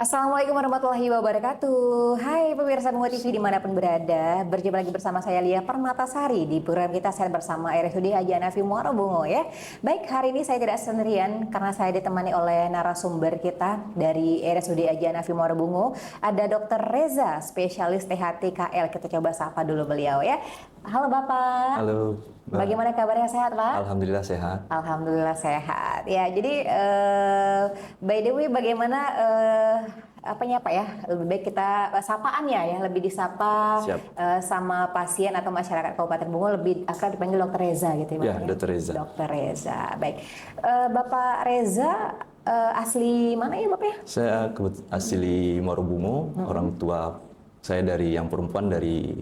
Assalamualaikum warahmatullahi wabarakatuh. Hai pemirsa Bungo TV dimanapun berada. Berjumpa lagi bersama saya Lia Permatasari di program kita Sehat Bersama RSUD Haji Hanafi Muara Bungo ya. Baik, hari ini saya tidak sendirian karena saya ditemani oleh narasumber kita dari RSUD Haji Hanafi Muara Bungo. Ada Dr. Reza, spesialis THT KL. Kita coba sapa dulu beliau ya. Halo Bapak. Halo. Bagaimana kabarnya, sehat Pak? Alhamdulillah sehat. Alhamdulillah sehat. Ya, jadi by the way bagaimana apanya Pak ya? Lebih baik kita sapaannya ya, lebih disapa sama pasien atau masyarakat Kabupaten Bungo lebih akrab dipanggil Dr. Reza gitu ya Bapak. Ya, Dr. Reza. Dr. Reza. Baik. Bapak Reza asli mana ya Bapak ya? Saya asli Muara Bungo, orang tua saya dari yang perempuan dari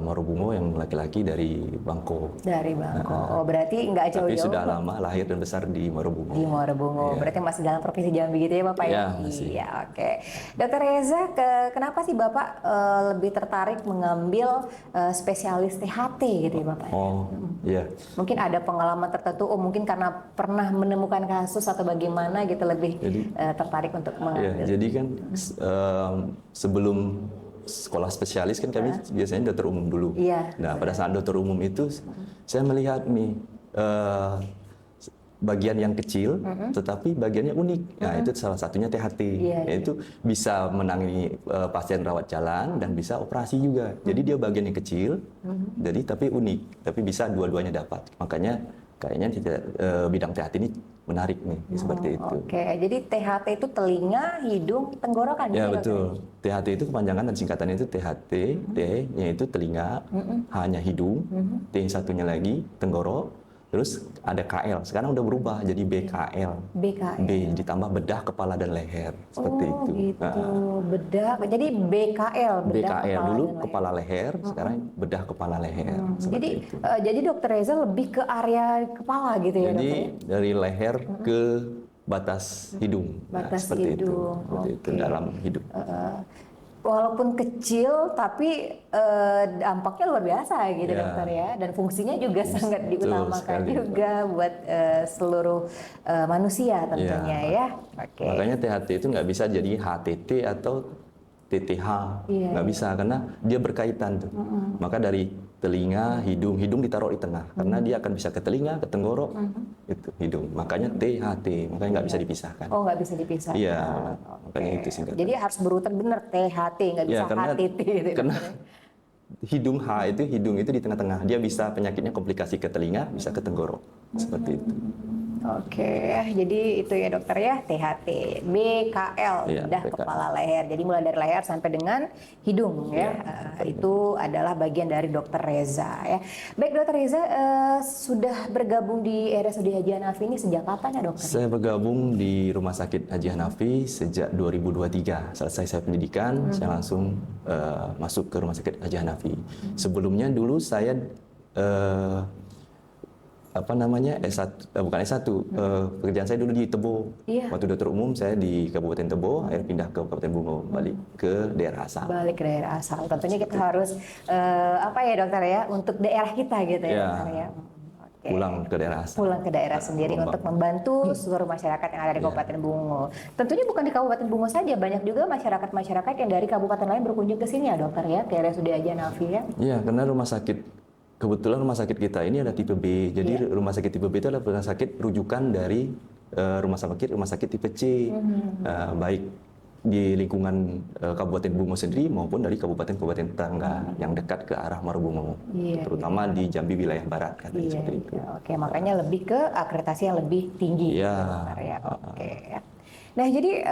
Muara Bungo, yang laki-laki dari Bangko. Dari Bangko. Oh, berarti nggak jauh-jauh. Tapi sudah lama lahir dan besar di Muara Bungo. Di Muara Bungo. Ya. Berarti masih dalam provinsi Jambi gitu ya Bapak ya? Ya, masih. Iya, oke. Dr. Reza, kenapa sih Bapak lebih tertarik mengambil spesialis THT gitu ya Bapak? Oh, iya. Mungkin ada pengalaman tertentu, mungkin karena pernah menemukan kasus atau bagaimana gitu lebih tertarik untuk mengambil. Ya, jadi kan sebelum sekolah spesialis kan kami biasanya dokter umum dulu. Iya. Nah, pada saat dokter umum itu saya melihat nih bagian yang kecil, tetapi bagiannya unik. Nah, itu salah satunya THT, yaitu bisa menangani pasien rawat jalan dan bisa operasi juga. Jadi dia bagian yang kecil, jadi tapi unik, tapi bisa dua-duanya dapat. Makanya kayaknya bidang THT ini menarik nih, seperti itu. Oke, jadi THT itu telinga, hidung, tenggorokan. Ya betul. THT itu kepanjangan dan singkatannya itu THT, T-nya itu telinga, H-nya hidung, T satunya lagi tenggorok, terus ada KL. Sekarang udah berubah jadi BKL. BKL. B ditambah bedah, kepala dan leher, seperti itu. Gitu. Bedah, jadi BKL. BKL dulu kepala leher, sekarang bedah kepala leher. Jadi Dr. Reza lebih ke area kepala gitu ya? Jadi Dokter? dari leher ke batas hidung. Batas seperti hidung. Seperti itu dalam hidung. Walaupun kecil tapi dampaknya luar biasa gitu dokter ya, dan fungsinya juga sangat diutamakan juga buat seluruh manusia tentunya ya. Makanya THT itu nggak bisa jadi HTT atau TTH, nggak bisa karena dia berkaitan tuh. Maka dari telinga, hidung ditaruh di tengah karena dia akan bisa ke telinga, ke tenggorok, itu hidung. Makanya THT, makanya nggak bisa dipisahkan. Oh, nggak bisa dipisahkan. Iya, makanya itu singkatan. Jadi harus berurutan bener THT, nggak bisa HTT. Gitu, karena hidung hidung itu di tengah-tengah. Dia bisa penyakitnya komplikasi ke telinga, bisa ke tenggorok, seperti itu. Oke, jadi itu ya dokter ya, THT, BKL, bedah kepala leher. Jadi mulai dari leher sampai dengan hidung ya. Itu adalah bagian dari Dr. Reza ya. Baik Dr. Reza, sudah bergabung di RSUD Haji Hanafi ini sejak kapan ya dokter? Saya bergabung di Rumah Sakit Haji Hanafi sejak 2023. Selesai saya pendidikan, saya langsung masuk ke Rumah Sakit Haji Hanafi. Sebelumnya dulu saya pekerjaan saya dulu di Tebo. Waktu dokter umum saya di Kabupaten Tebo, akhirnya pindah ke Kabupaten Bungo, balik ke daerah asal. Balik ke daerah asal. Tentunya kita harus dokter ya, untuk daerah kita gitu ya dokter ya. Pulang ke daerah asal. Pulang ke daerah sendiri untuk membantu seluruh masyarakat yang ada di Kabupaten Bungo. Tentunya bukan di Kabupaten Bungo saja, banyak juga masyarakat-masyarakat yang dari kabupaten lain berkunjung ke sini ya dokter ya, ke RSUD Haji Hanafi ya. Iya, karena kebetulan rumah sakit kita ini ada tipe B. Jadi rumah sakit tipe B itu adalah rumah sakit rujukan dari rumah sakit tipe C. Baik di lingkungan Kabupaten Bungo sendiri maupun dari kabupaten-kabupaten tetangga yang dekat ke arah Muara Bungo. Terutama di Jambi wilayah barat katanya seperti itu. Oke, makanya lebih ke akreditasi yang lebih tinggi. Oke. Nah, jadi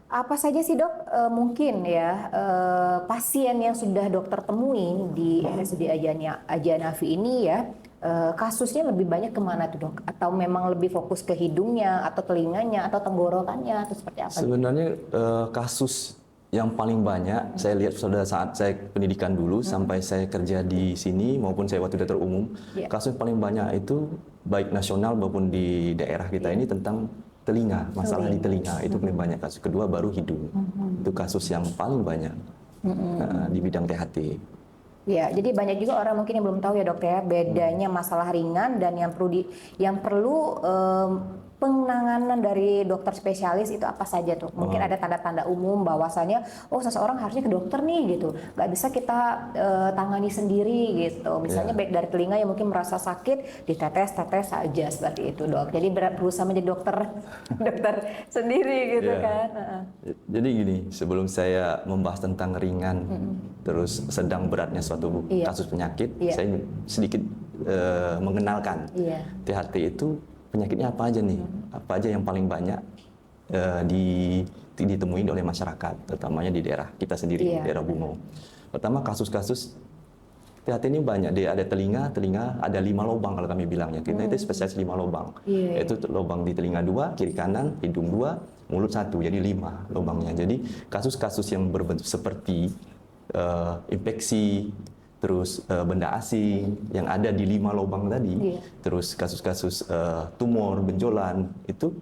apa saja sih dok mungkin ya pasien yang sudah dokter temui di RSUD Haji Hanafi ini ya, kasusnya lebih banyak kemana tuh dok? Atau memang lebih fokus ke hidungnya atau telinganya atau tenggorokannya atau seperti apa? Sebenarnya kasus yang paling banyak saya lihat pada saat saya pendidikan dulu sampai saya kerja di sini maupun saya waktu dokter umum, kasus yang paling banyak itu baik nasional maupun di daerah kita ini tentang telinga, masalah di telinga itu paling banyak kasus. Kedua baru hidung, itu kasus yang paling banyak di bidang THT. Ya, jadi banyak juga orang mungkin yang belum tahu ya dok ya bedanya masalah ringan dan yang perlu penanganan dari dokter spesialis itu apa saja tuh? Mungkin ada tanda-tanda umum bahwasanya oh seseorang harusnya ke dokter nih gitu. Nggak bisa kita tangani sendiri gitu. Misalnya baik dari telinga yang mungkin merasa sakit, ditetes-tetes saja seperti itu, Dok. Jadi berusaha menjadi dokter dokter sendiri gitu kan. Jadi gini, sebelum saya membahas tentang ringan terus sedang beratnya suatu kasus penyakit, saya sedikit mengenalkan THT itu penyakitnya apa aja nih, apa aja yang paling banyak ditemui oleh masyarakat, terutamanya di daerah kita sendiri, daerah Bungo. Pertama, kasus-kasus THT ini banyak, dia ada telinga ada 5 lubang kalau kami bilangnya. Kita itu spesialis 5 lubang, yaitu lubang di telinga 2, kiri kanan, hidung 2, mulut 1, jadi 5 lubangnya. Jadi kasus-kasus yang berbentuk seperti infeksi, terus benda asing yang ada di 5 lubang tadi, terus kasus-kasus tumor, benjolan, itu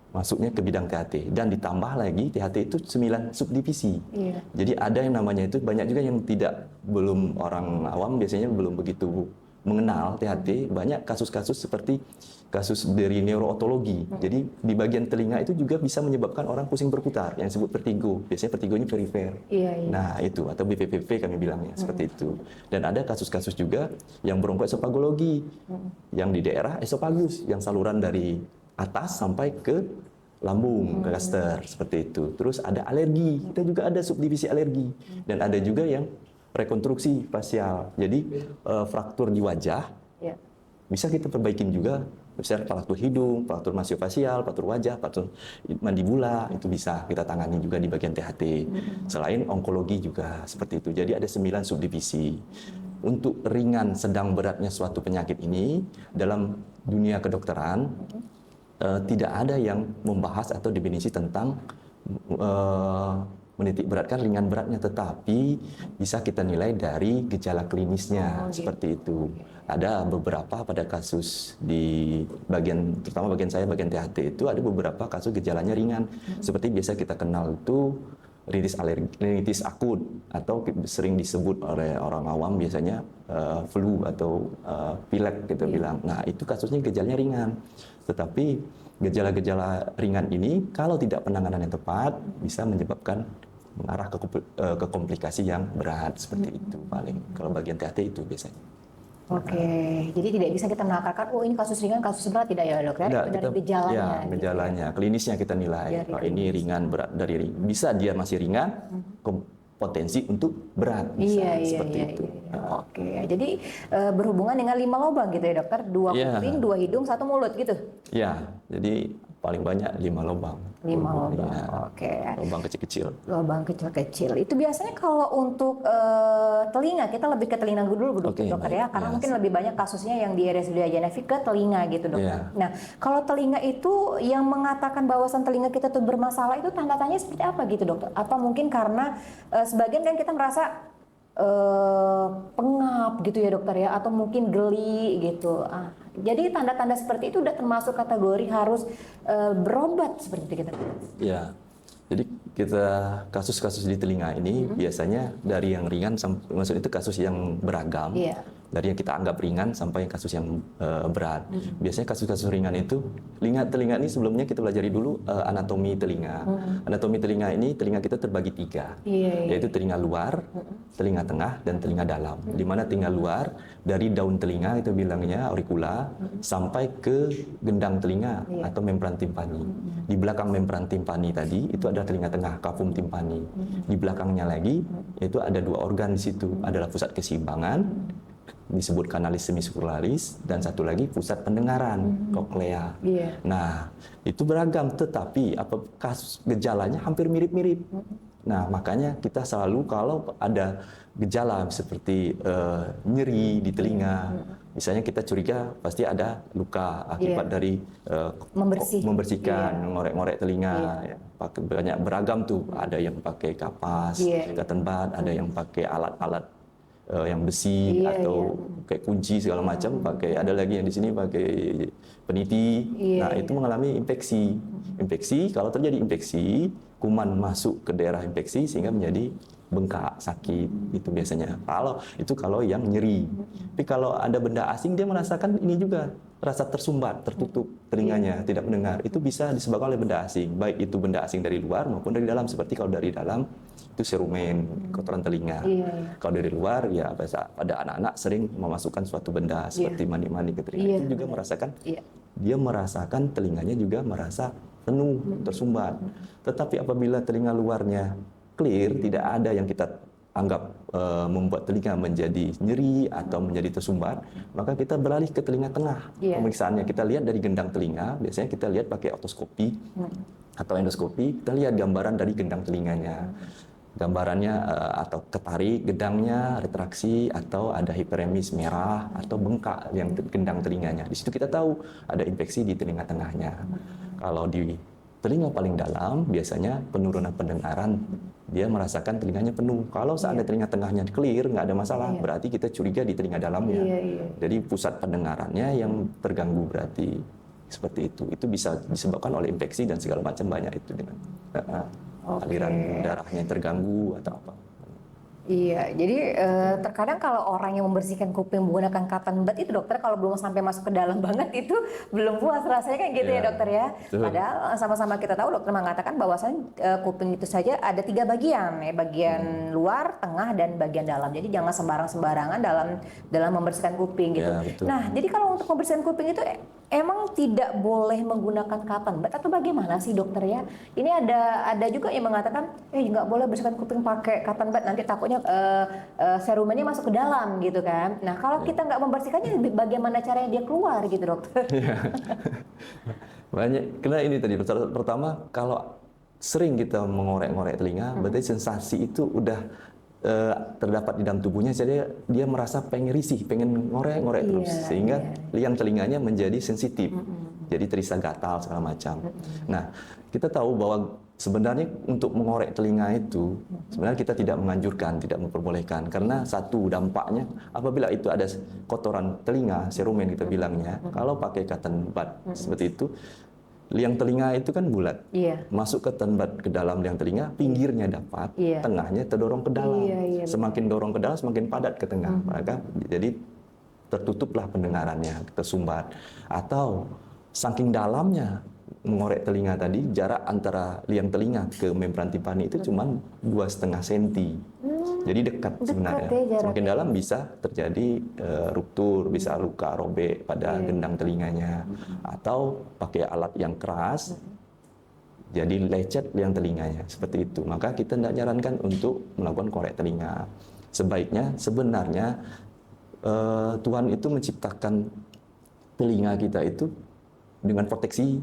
masuknya ke bidang THT. Dan ditambah lagi THT itu 9 subdivisi. Jadi ada yang namanya itu, banyak juga yang belum orang awam biasanya belum begitu mengenal THT. Banyak kasus-kasus seperti kasus dari neurootologi. Jadi di bagian telinga itu juga bisa menyebabkan orang pusing berputar, yang disebut vertigo. Biasanya vertigonya perifer. Nah itu, atau BPPV kami bilangnya, seperti itu. Dan ada kasus-kasus juga yang bronkoesopagologi, yang di daerah esofagus, yang saluran dari atas sampai ke lambung, ke gaster, seperti itu. Terus ada alergi, kita juga ada subdivisi alergi. Dan ada juga yang rekonstruksi fasial. Jadi fraktur di wajah, bisa kita perbaikin juga. Misalnya fraktur hidung, fraktur maksiofasial, fraktur wajah, fraktur mandibula, itu bisa kita tangani juga di bagian THT. Selain onkologi juga seperti itu. Jadi ada 9 subdivisi. Untuk ringan, sedang, beratnya suatu penyakit ini, dalam dunia kedokteran, tidak ada yang membahas atau definisi tentang menitik beratkan ringan beratnya, tetapi bisa kita nilai dari gejala klinisnya, seperti itu. Ada beberapa pada kasus di bagian, terutama bagian saya, bagian THT itu ada beberapa kasus gejalanya ringan, seperti biasa kita kenal itu rinitis akut, atau sering disebut oleh orang awam biasanya flu atau pilek kita bilang. Nah itu kasusnya gejalanya ringan, tetapi gejala-gejala ringan ini kalau tidak penanganan yang tepat bisa menyebabkan mengarah ke komplikasi yang berat, seperti itu paling. Kalau bagian THT itu biasanya. Oke, jadi tidak bisa kita menakar, oh ini kasus ringan, kasus berat, tidak ya dok? Tidak, dari gejalanya. Ya, gejalanya, klinisnya kita nilai. Kalau ini ringan, berat, bisa dia masih ringan, potensi untuk berat, bisa seperti itu. Oke, jadi berhubungan dengan 5 lubang gitu ya dokter, 2 kuping, 2 hidung, 1 mulut gitu? Ya, jadi paling banyak 5 lubang. 5 lubang, oke. Lubang kecil-kecil. Lubang kecil-kecil. Itu biasanya kalau untuk telinga, kita lebih ke telinga dulu dokter ya, karena mungkin lebih banyak kasusnya yang di RSUD Haji Hanafi ke telinga gitu dokter. Nah, kalau telinga itu yang mengatakan bahwasan telinga kita tuh bermasalah, itu tanda-tandanya seperti apa gitu dokter? Apa mungkin karena sebagian kan kita merasa pengap gitu ya dokter ya, atau mungkin geli gitu. Jadi tanda-tanda seperti itu udah termasuk kategori harus berobat seperti itu kita. Ya, jadi kita kasus-kasus di telinga ini biasanya dari yang ringan, maksudnya itu kasus yang beragam. Dari yang kita anggap ringan sampai kasus yang berat. Biasanya kasus-kasus ringan itu, telinga ini sebelumnya kita pelajari dulu anatomi telinga. Anatomi telinga ini, telinga kita terbagi 3, yaitu telinga luar, telinga tengah, dan telinga dalam. Di mana telinga luar, dari daun telinga itu bilangnya auricula, sampai ke gendang telinga atau membran timpani. Di belakang membran timpani tadi, itu adalah telinga tengah, cavum timpani. Di belakangnya lagi, itu ada 2 organ di situ, adalah pusat keseimbangan, disebut kanalis semiscularis, dan satu lagi pusat pendengaran, koklea. Nah, itu beragam, tetapi kasus gejalanya hampir mirip-mirip. Nah, makanya kita selalu kalau ada gejala seperti nyeri di telinga, misalnya kita curiga pasti ada luka akibat dari membersihkan, ngorek-ngorek telinga. Banyak beragam tuh, ada yang pakai kapas, cotton bud, ada yang pakai alat-alat yang besi atau kayak kunci segala macam, ada lagi yang di sini pakai peniti. Nah, itu mengalami infeksi. Kalau terjadi infeksi, kuman masuk ke daerah infeksi sehingga menjadi bengkak, sakit itu biasanya. Kalau yang nyeri. Tapi kalau ada benda asing dia merasakan ini juga, rasa tersumbat, tertutup telinganya, tidak mendengar. Itu bisa disebabkan oleh benda asing, baik itu benda asing dari luar maupun dari dalam. Seperti kalau dari dalam itu serumen, kotoran telinga. Kalau dari luar ya biasa pada anak-anak sering memasukkan suatu benda seperti mani-mani ke telinga. Itu juga merasakan dia merasakan telinganya juga merasa penuh, tersumbat. Tetapi apabila telinga luarnya clear, tidak ada yang kita anggap membuat telinga menjadi nyeri atau menjadi tersumbat, maka kita beralih ke telinga tengah. Pemeriksaannya kita lihat dari gendang telinga, biasanya kita lihat pakai otoskopi atau endoskopi, kita lihat gambaran dari gendang telinganya. Gambarannya atau ketarik gendangnya, retraksi, atau ada hiperemis merah atau bengkak yang gendang telinganya. Di situ kita tahu ada infeksi di telinga tengahnya. Kalau di telinga paling dalam biasanya penurunan pendengaran, dia merasakan telinganya penuh. Kalau seandainya telinga tengahnya clear, nggak ada masalah, berarti kita curiga di telinga dalamnya. Jadi pusat pendengarannya yang terganggu berarti seperti itu. Itu bisa disebabkan oleh infeksi dan segala macam banyak itu dengan aliran darahnya yang terganggu atau apa. Iya, jadi terkadang kalau orang yang membersihkan kuping menggunakan cotton bud itu dokter kalau belum sampai masuk ke dalam banget itu belum puas rasanya kan gitu ya dokter ya. Padahal sama-sama kita tahu dokter mengatakan bahwasannya kuping itu saja ada 3 bagian ya, bagian luar, tengah dan bagian dalam. Jadi jangan sembarangan dalam membersihkan kuping gitu. Nah, jadi kalau untuk membersihkan kuping itu emang tidak boleh menggunakan cotton bud atau bagaimana sih dokter ya? Ini ada juga yang mengatakan nggak boleh bersihkan kuping pakai cotton bud, nanti takutnya serumennya masuk ke dalam gitu kan. Nah kalau kita nggak membersihkannya bagaimana caranya dia keluar gitu dokter? Banyak, karena ini tadi pertama kalau sering kita mengorek-ngorek telinga, berarti sensasi itu udah terdapat di dalam tubuhnya, jadi dia merasa pengen risih, pengen ngorek-ngorek terus, sehingga liang telinganya menjadi sensitif, jadi terasa gatal segala macam. Nah, kita tahu bahwa sebenarnya untuk mengorek telinga itu sebenarnya kita tidak menganjurkan, tidak memperbolehkan, karena satu dampaknya apabila itu ada kotoran telinga, serumen kita bilangnya, kalau pakai cotton bud seperti itu, liang telinga itu kan bulat, masuk ke tempat ke dalam liang telinga, pinggirnya dapat, tengahnya terdorong ke dalam. Semakin dorong ke dalam, semakin padat ke tengah. Maka jadi tertutuplah pendengarannya, tersumbat. Atau saking dalamnya mengorek telinga tadi, jarak antara liang telinga ke membran timpani itu cuma 2,5 cm. Jadi dekat sebenarnya. Semakin dalam bisa terjadi ruptur, bisa luka robek pada gendang telinganya, atau pakai alat yang keras, jadi lecet liang telinganya seperti itu. Maka kita tidak nyarankan untuk melakukan korek telinga. Sebaiknya sebenarnya Tuhan itu menciptakan telinga kita itu dengan proteksi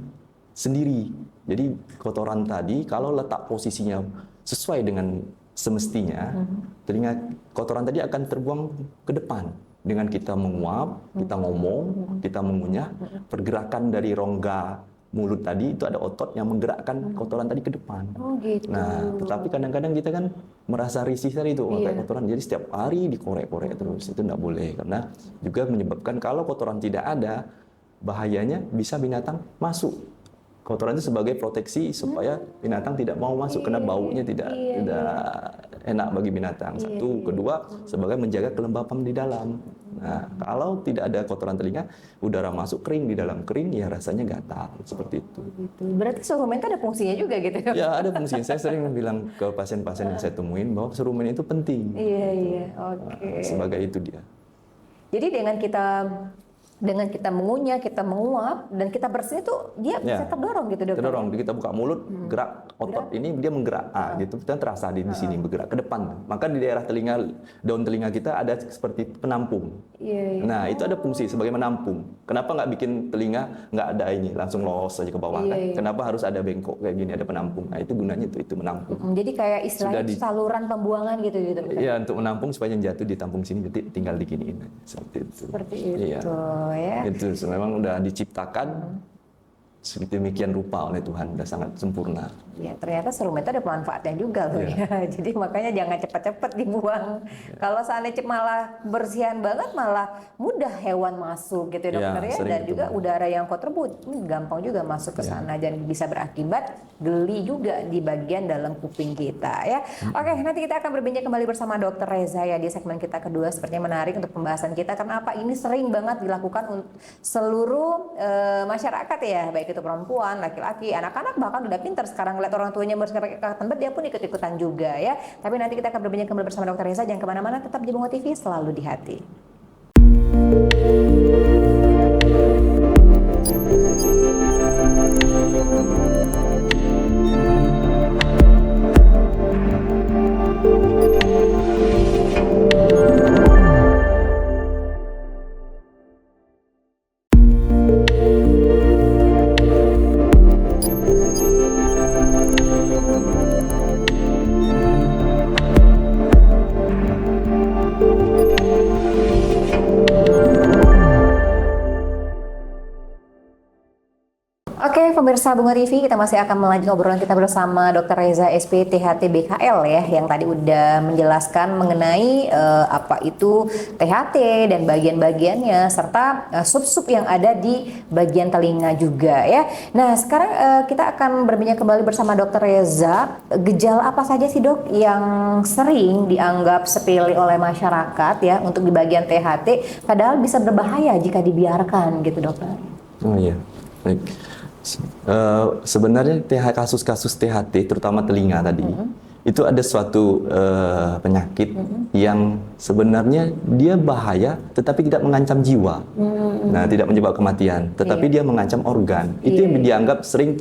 sendiri. Jadi kotoran tadi kalau letak posisinya sesuai dengan semestinya, telinga kotoran tadi akan terbuang ke depan. Dengan kita menguap, kita ngomong, kita mengunyah, pergerakan dari rongga mulut tadi itu ada otot yang menggerakkan kotoran tadi ke depan. Nah, tetapi kadang-kadang kita kan merasa risih tadi itu pakai kotoran, jadi setiap hari dikorek-korek terus, itu tidak boleh, karena juga menyebabkan kalau kotoran tidak ada, bahayanya bisa binatang masuk. Kotoran itu sebagai proteksi supaya binatang tidak mau masuk, karena baunya tidak enak bagi binatang. Satu, kedua sebagai menjaga kelembapan di dalam. Nah, kalau tidak ada kotoran telinga, udara masuk kering di dalam, kering ya rasanya gatal seperti itu. Berarti serumen itu ada fungsinya juga gitu? Ya ada fungsinya. Saya sering bilang ke pasien-pasien yang saya temuin bahwa serumen itu penting. Sebagai itu dia. Jadi dengan kita mengunyah, kita menguap, dan kita bersih itu dia bisa terdorong gitu dokter? Terdorong, kita buka mulut, gerak otot ini dia menggerak, gitu, kita terasa di sini bergerak ke depan. Maka di daerah telinga, daun telinga kita ada seperti penampung. Nah itu ada fungsi sebagai menampung. Kenapa nggak bikin telinga nggak ada ini, langsung los saja ke bawah kan? Kenapa harus ada bengkok kayak gini, ada penampung? Nah itu gunanya itu menampung. Jadi kayak istilahnya saluran pembuangan gitu Iya, untuk menampung supaya yang jatuh ditampung sini, jadi tinggal diginiin seperti itu. Seperti itu. Itu memang udah diciptakan sedemikian rupa oleh Tuhan, sudah sangat sempurna. Ya, ternyata serum itu ada manfaatnya juga loh ya. Jadi makanya jangan cepat-cepat dibuang. Kalau seandainya malah bersihan banget, malah mudah hewan masuk gitu ya dokter ya. Dan juga udara yang kotor gampang juga masuk ke sana dan bisa berakibat geli juga di bagian dalam kuping kita ya. Oke, nanti kita akan berbincang kembali bersama Dokter Reza ya di segmen kita kedua. Sepertinya menarik untuk pembahasan kita karena apa ini sering banget dilakukan untuk seluruh masyarakat ya, baik itu perempuan, laki-laki, anak-anak bahkan udah pintar sekarang lihat orang tuanya berkekatan dia pun ikut-ikutan juga ya. Tapi nanti kita akan berbincang kembali bersama Dokter Reza. Jangan kemana-mana, tetap di Bungo TV, selalu di hati. Oke, pemirsa Bungo TV, kita masih akan melanjutkan obrolan kita bersama Dr. Reza SP THT BKL ya, yang tadi udah menjelaskan mengenai apa itu THT dan bagian-bagiannya serta sub-sub yang ada di bagian telinga juga ya. Nah, sekarang kita akan berbincang kembali bersama Dr. Reza. Gejala apa saja sih dok yang sering dianggap sepele oleh masyarakat ya untuk di bagian THT, padahal bisa berbahaya jika dibiarkan gitu dokter? Oh iya, baik. Sebenarnya kasus-kasus THT, terutama telinga tadi, itu ada suatu penyakit yang sebenarnya dia bahaya, tetapi tidak mengancam jiwa. Nah, tidak menyebabkan kematian, tetapi dia mengancam organ. Itu yang dianggap sering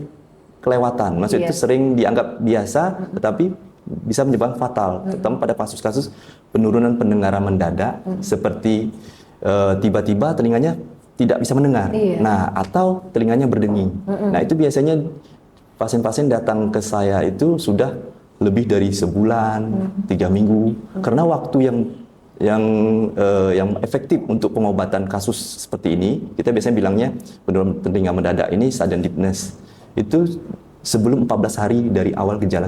kelewatan. Maksudnya itu sering dianggap biasa, tetapi bisa menyebabkan fatal. Terutama pada kasus-kasus penurunan pendengaran mendadak, seperti tiba-tiba telinganya tidak bisa mendengar, nah atau telinganya berdenging. Nah itu biasanya pasien-pasien datang ke saya itu sudah lebih dari sebulan, 3 minggu, karena waktu yang efektif untuk pengobatan kasus seperti ini, kita biasanya bilangnya penurunan telinga mendadak ini sudden deafness, itu sebelum 14 hari dari awal gejala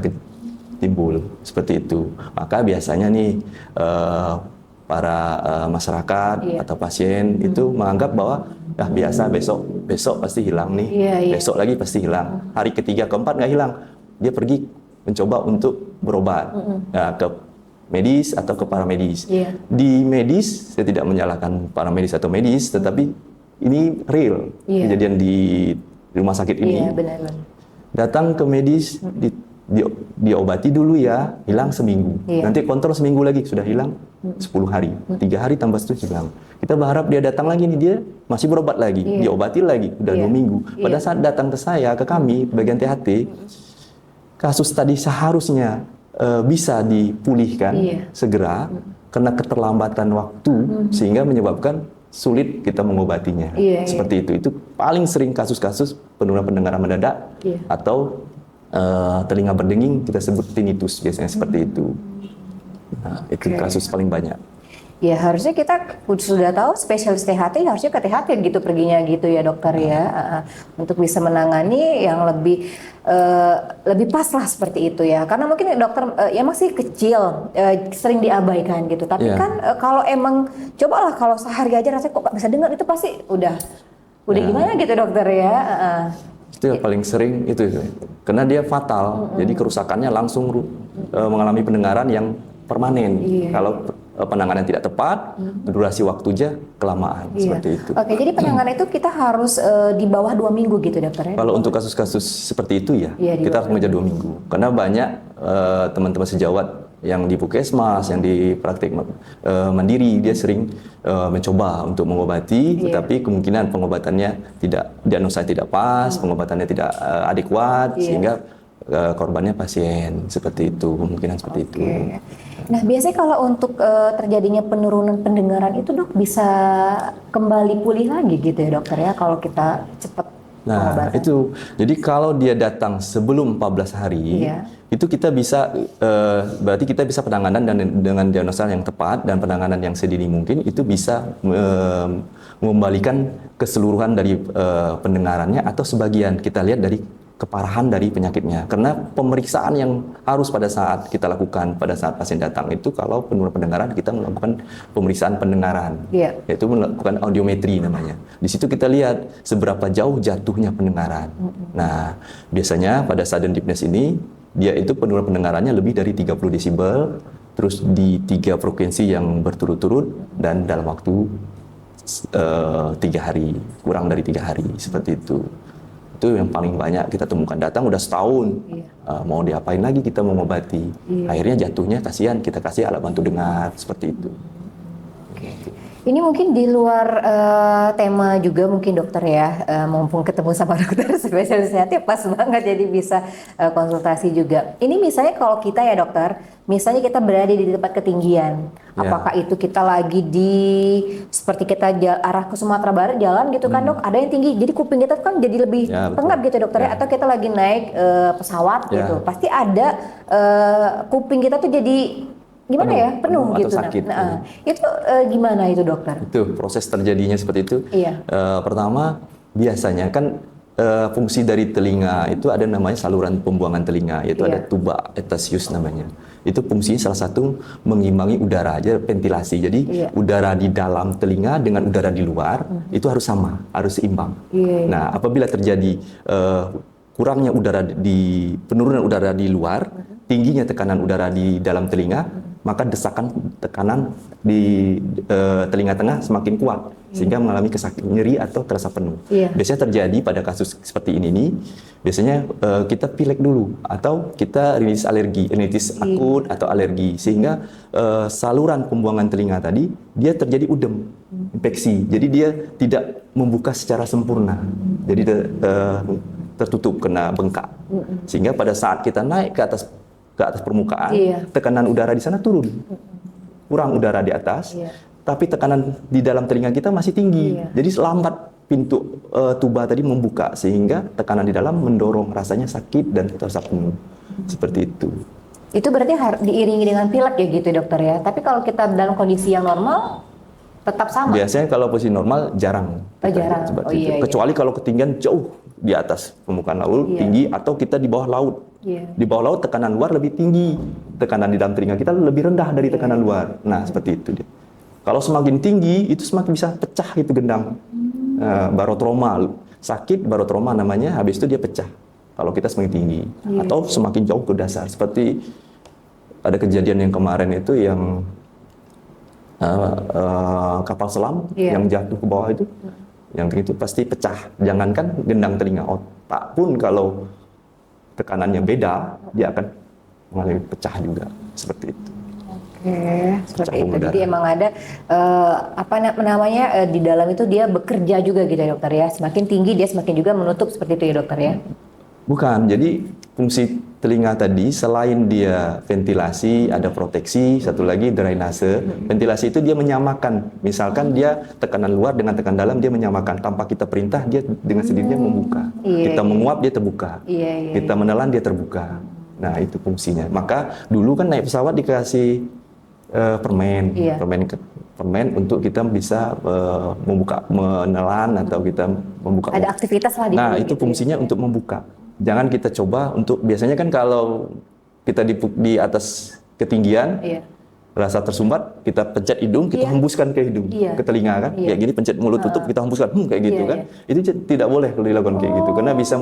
timbul, seperti itu. Maka biasanya nih para masyarakat atau pasien itu menganggap bahwa biasa besok pasti hilang nih, besok lagi pasti hilang, hari ketiga keempat nggak hilang, dia pergi mencoba untuk berobat ke medis atau ke paramedis. Di medis saya tidak menyalahkan paramedis atau medis, tetapi ini real kejadian di rumah sakit ini. Datang ke medis diobati dulu ya, hilang seminggu. Nanti kontrol seminggu lagi, sudah hilang 10 hari. 3 hari tambah itu hilang. Kita berharap dia datang lagi nih, dia masih berobat lagi, diobati lagi, udah 2 minggu. Pada saat datang ke saya, ke kami, bagian THT, kasus tadi seharusnya bisa dipulihkan segera, karena keterlambatan waktu, sehingga menyebabkan sulit kita mengobatinya. Seperti itu. Itu paling sering kasus-kasus penurunan pendengaran mendadak atau telinga berdenging, kita sebut tinnitus biasanya seperti itu. Nah, itu kasus paling banyak. Ya harusnya kita sudah tahu spesialis THT harusnya ke THT gitu perginya gitu ya dokter ya, untuk bisa menangani yang lebih pas lah seperti itu ya, karena mungkin dokter ya masih kecil, sering diabaikan gitu, tapi kan kalau emang cobalah kalau sehari aja rasanya kok gak bisa dengar, itu pasti udah gimana gitu dokter ya. Itu yang paling sering itu, karena dia fatal, jadi kerusakannya langsung mengalami pendengaran yang permanen. Kalau penanganan tidak tepat, durasi waktunya kelamaan, seperti itu. Oke, jadi penanganan itu kita harus di bawah 2 minggu gitu dokter ya? Kalau untuk kasus-kasus seperti itu ya, kita harus mengejar 2 minggu. Karena banyak teman-teman sejawat yang di puskesmas, yang di praktik mandiri, dia sering mencoba untuk mengobati, tetapi kemungkinan pengobatannya diagnosa tidak pas, pengobatannya tidak adekuat, sehingga korbannya pasien, seperti itu, kemungkinan seperti itu. Nah, biasanya kalau untuk terjadinya penurunan pendengaran itu dok bisa kembali pulih lagi gitu ya dokter ya kalau kita cepat pengobatan? Itu, jadi kalau dia datang sebelum 14 hari, itu kita bisa, berarti kita bisa penanganan dan dengan diagnosa yang tepat dan penanganan yang sedini mungkin, itu bisa mengembalikan keseluruhan dari pendengarannya atau sebagian, kita lihat dari keparahan dari penyakitnya. Karena pemeriksaan yang harus pada saat kita lakukan pada saat pasien datang itu, kalau penurunan pendengaran kita melakukan pemeriksaan pendengaran, yaitu melakukan audiometri namanya. Di situ kita lihat seberapa jauh jatuhnya pendengaran. Nah, biasanya pada sudden deafness ini dia itu penurunan pendengarannya lebih dari 30 desibel, terus di 3 frekuensi yang berturut-turut dan dalam waktu 3 hari, kurang dari 3 hari, seperti itu. Itu yang paling banyak kita temukan. Datang udah setahun, mau diapain lagi, kita mau mengobati. Akhirnya jatuhnya kasihan, kita kasih alat bantu dengar, seperti itu. Ini mungkin di luar tema juga mungkin dokter ya, mumpung ketemu sama dokter spesialisnya pas banget jadi bisa konsultasi juga. Ini misalnya kalau kita ya dokter, misalnya kita berada di tempat ketinggian, apakah itu kita lagi di seperti kita arah ke Sumatera Barat jalan gitu kan dok, ada yang tinggi, jadi kuping kita kan jadi lebih pengap gitu dokter ya, atau kita lagi naik pesawat gitu, pasti ada kuping kita tuh jadi gimana penuh gitu. Sakit. Nah, itu gimana itu dokter? Itu proses terjadinya seperti itu. Pertama, biasanya kan fungsi dari telinga itu ada namanya saluran pembuangan telinga, yaitu ada tuba etassius namanya. Itu fungsinya salah satu mengimbangi udara aja, ventilasi. Jadi udara di dalam telinga dengan udara di luar itu harus sama, harus seimbang. Nah, apabila terjadi kurangnya udara penurunan udara di luar, tingginya tekanan udara di dalam telinga, maka desakan tekanan di telinga tengah semakin kuat sehingga mengalami nyeri atau terasa penuh. Biasanya terjadi pada kasus seperti ini nih, biasanya kita pilek dulu atau kita rinitis akut atau alergi, sehingga saluran pembuangan telinga tadi dia terjadi udem, infeksi. Jadi dia tidak membuka secara sempurna. Jadi tertutup, kena bengkak. Sehingga pada saat kita naik ke atas permukaan, tekanan udara di sana turun, kurang udara di atas, tapi tekanan di dalam telinga kita masih tinggi. Jadi lambat pintu tuba tadi membuka, sehingga tekanan di dalam mendorong rasanya sakit dan terasa penuh, seperti itu. Itu berarti harus diiringi dengan pilek ya gitu dokter ya. Tapi kalau kita dalam kondisi yang normal tetap sama. Biasanya kalau posisi normal jarang. Jarang. Kecuali kalau ketinggian jauh di atas permukaan laut tinggi, atau kita di bawah laut. Di bawah laut tekanan luar lebih tinggi, tekanan di dalam telinga kita lebih rendah dari tekanan luar. Nah, seperti itu dia. Kalau semakin tinggi itu semakin bisa pecah itu gendang. Barotrauma, sakit barotrauma namanya, habis itu dia pecah kalau kita semakin tinggi atau semakin jauh ke dasar. Seperti ada kejadian yang kemarin itu yang kapal selam yang jatuh ke bawah itu, yang itu pasti pecah. Jangankan gendang telinga, otak pun kalau tekanannya beda, dia akan mengalami pecah juga, seperti itu. Seperti itu. Jadi emang ada di dalam itu dia bekerja juga gitu ya dokter ya. Semakin tinggi dia semakin juga menutup, seperti itu ya dokter ya. Bukan, jadi fungsi telinga tadi selain dia ventilasi, ada proteksi, satu lagi drainase. Ventilasi itu dia menyamakan, misalkan dia tekanan luar dengan tekanan dalam dia menyamakan, tanpa kita perintah dia dengan sendirinya membuka. Kita menguap dia terbuka, kita menelan dia terbuka. Nah, itu fungsinya. Maka dulu kan naik pesawat dikasih permen untuk kita bisa membuka, menelan, atau kita membuka. Ada aktivitas lah di Nah, itu gitu fungsinya untuk membuka. Jangan kita coba untuk, biasanya kan kalau kita di atas ketinggian, rasa tersumbat, kita pencet hidung, kita hembuskan ke hidung, ke telinga kan, kayak gini, pencet mulut tutup, kita hembuskan, kayak gitu kan. Itu tidak boleh kalau dilakukan kayak gitu, karena bisa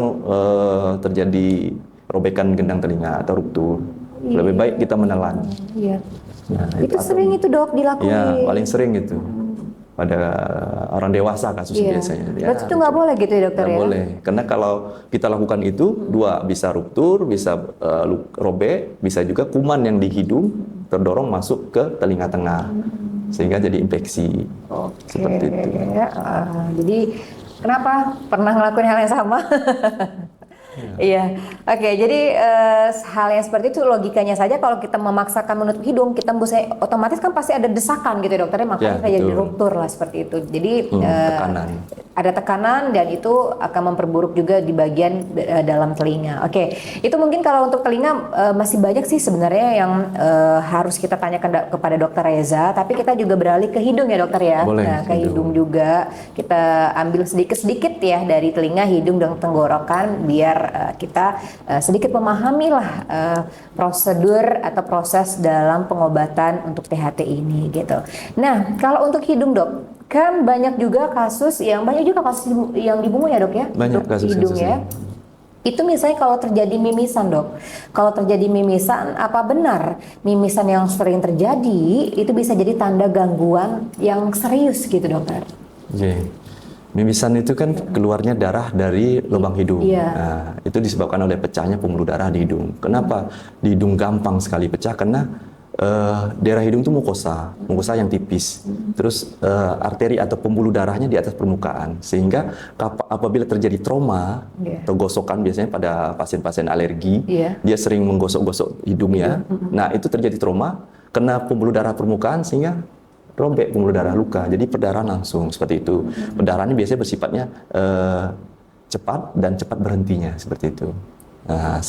terjadi robekan gendang telinga atau ruptur. Lebih baik kita menelan. Nah, itu sering itu dok dilakukan. Ya, paling sering itu pada orang dewasa kasusnya biasanya. Berarti itu nggak boleh gitu ya dokter ya? Nggak boleh, karena kalau kita lakukan itu, dua, bisa ruptur, bisa robek, bisa juga kuman yang di hidung terdorong masuk ke telinga tengah, sehingga jadi infeksi. Seperti itu. Jadi kenapa pernah ngelakuin hal yang sama? Iya, oke. Jadi hal yang seperti itu logikanya saja kalau kita memaksakan menutup hidung, kita otomatis kan pasti ada desakan gitu ya dokternya, makanya kayak jadi ruptur lah seperti itu. Jadi tekanan. Ada tekanan dan itu akan memperburuk juga di bagian dalam telinga. Oke, itu mungkin kalau untuk telinga masih banyak sih sebenarnya yang harus kita tanyakan kepada dokter Reza. Tapi kita juga beralih ke hidung ya dokter ya. Boleh, nah, ke hidung juga kita ambil sedikit-sedikit ya dari telinga, hidung dan tenggorokan biar kita sedikit memahami lah prosedur atau proses dalam pengobatan untuk THT ini gitu. Nah, kalau untuk hidung dok, kan banyak juga kasus yang dibungu ya dok ya, banyak kasus hidung ya. Itu misalnya kalau terjadi mimisan dok, kalau terjadi mimisan, apa benar mimisan yang sering terjadi itu bisa jadi tanda gangguan yang serius gitu dokter? Mimisan itu kan keluarnya darah dari lubang hidung. Iya. Nah, itu disebabkan oleh pecahnya pembuluh darah di hidung. Kenapa di hidung gampang sekali pecah? Karena daerah hidung itu mukosa yang tipis. Terus arteri atau pembuluh darahnya di atas permukaan. Sehingga apabila terjadi trauma atau gosokan, biasanya pada pasien-pasien alergi, dia sering menggosok-gosok hidungnya. Nah, itu terjadi trauma, kena pembuluh darah permukaan sehingga robek pembuluh darah, luka. Jadi perdarahan langsung seperti itu. Perdarahan ini biasanya bersifatnya cepat dan cepat berhentinya seperti itu. Nah,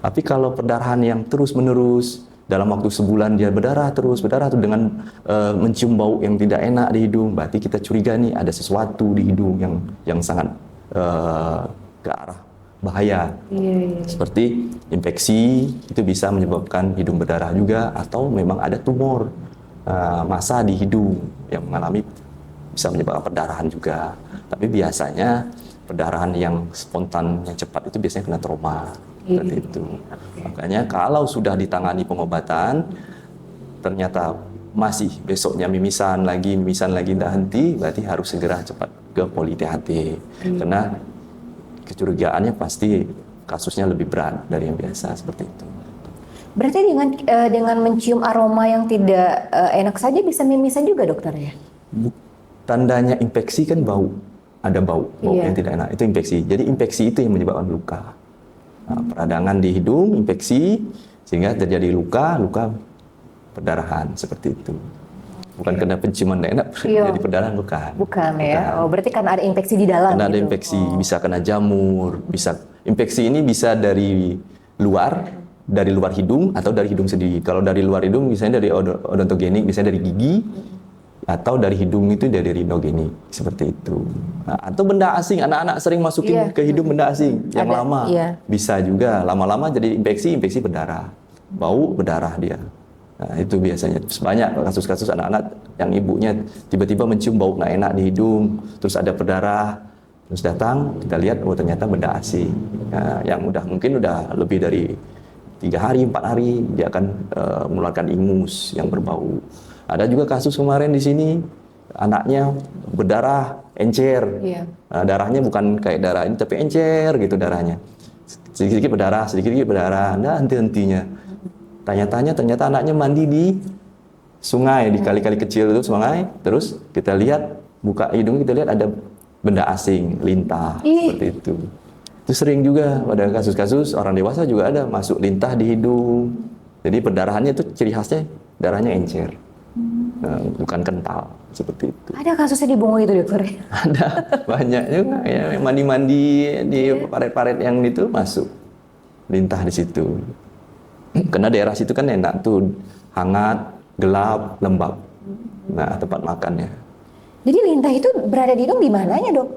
tapi kalau perdarahan yang terus-menerus dalam waktu sebulan dia berdarah terus dengan mencium bau yang tidak enak di hidung, berarti kita curiga nih ada sesuatu di hidung yang sangat ke arah bahaya. Seperti infeksi itu bisa menyebabkan hidung berdarah juga, atau memang ada tumor massa di hidung yang mengalami bisa menyebabkan perdarahan juga. Tapi biasanya perdarahan yang spontan yang cepat itu biasanya kena trauma seperti itu. Makanya kalau sudah ditangani pengobatan ternyata masih besoknya mimisan lagi tidak henti, berarti harus segera cepat ke poli THT. Karena kecurigaannya pasti kasusnya lebih berat dari yang biasa seperti itu. Berarti dengan mencium aroma yang tidak enak saja bisa mimisan juga dokter ya? Tandanya infeksi kan bau, ada bau yang tidak enak, itu infeksi. Jadi infeksi itu yang menyebabkan luka. Nah, peradangan di hidung, infeksi, sehingga terjadi luka perdarahan seperti itu. Bukan karena penciuman tidak enak, jadi perdarahan bukan. Bukan ya. Oh, berarti karena ada infeksi di dalam. Karena ada infeksi, bisa kena jamur, bisa infeksi ini bisa dari luar hidung atau dari hidung sendiri. Kalau dari luar hidung misalnya dari odontogenik, misalnya dari gigi, atau dari hidung itu dari rinogenik, seperti itu. Nah, atau benda asing, anak-anak sering masukin ke hidung benda asing yang lama. Bisa juga, lama-lama jadi infeksi berdarah, bau berdarah dia. Nah, itu biasanya banyak kasus-kasus anak-anak yang ibunya tiba-tiba mencium bau nggak enak di hidung, terus ada berdarah, terus datang, kita lihat, oh ternyata benda asing. Nah, yang mungkin udah lebih dari 3 hari, 4 hari dia akan mengeluarkan ingus yang berbau. Ada juga kasus kemarin di sini anaknya berdarah encer. Nah, darahnya bukan kayak darah ini tapi encer gitu darahnya. Sedikit-sedikit berdarah, nah henti-hentinya. Tanya-tanya ternyata anaknya mandi di sungai, di kali-kali kecil itu sungai. Terus kita lihat buka hidung, kita lihat ada benda asing, lintah seperti itu. Itu sering juga pada kasus-kasus orang dewasa juga ada masuk lintah di hidung. Jadi perdarahannya itu ciri khasnya darahnya encer, bukan kental seperti itu. Ada kasusnya di bungo itu dokter? Ada banyak juga ya, mandi-mandi di paret-paret yang itu masuk lintah di situ. Karena daerah situ kan enak tuh, hangat, gelap, lembab. Nah tempat makannya. Jadi lintah itu berada di hidung di mananya dok?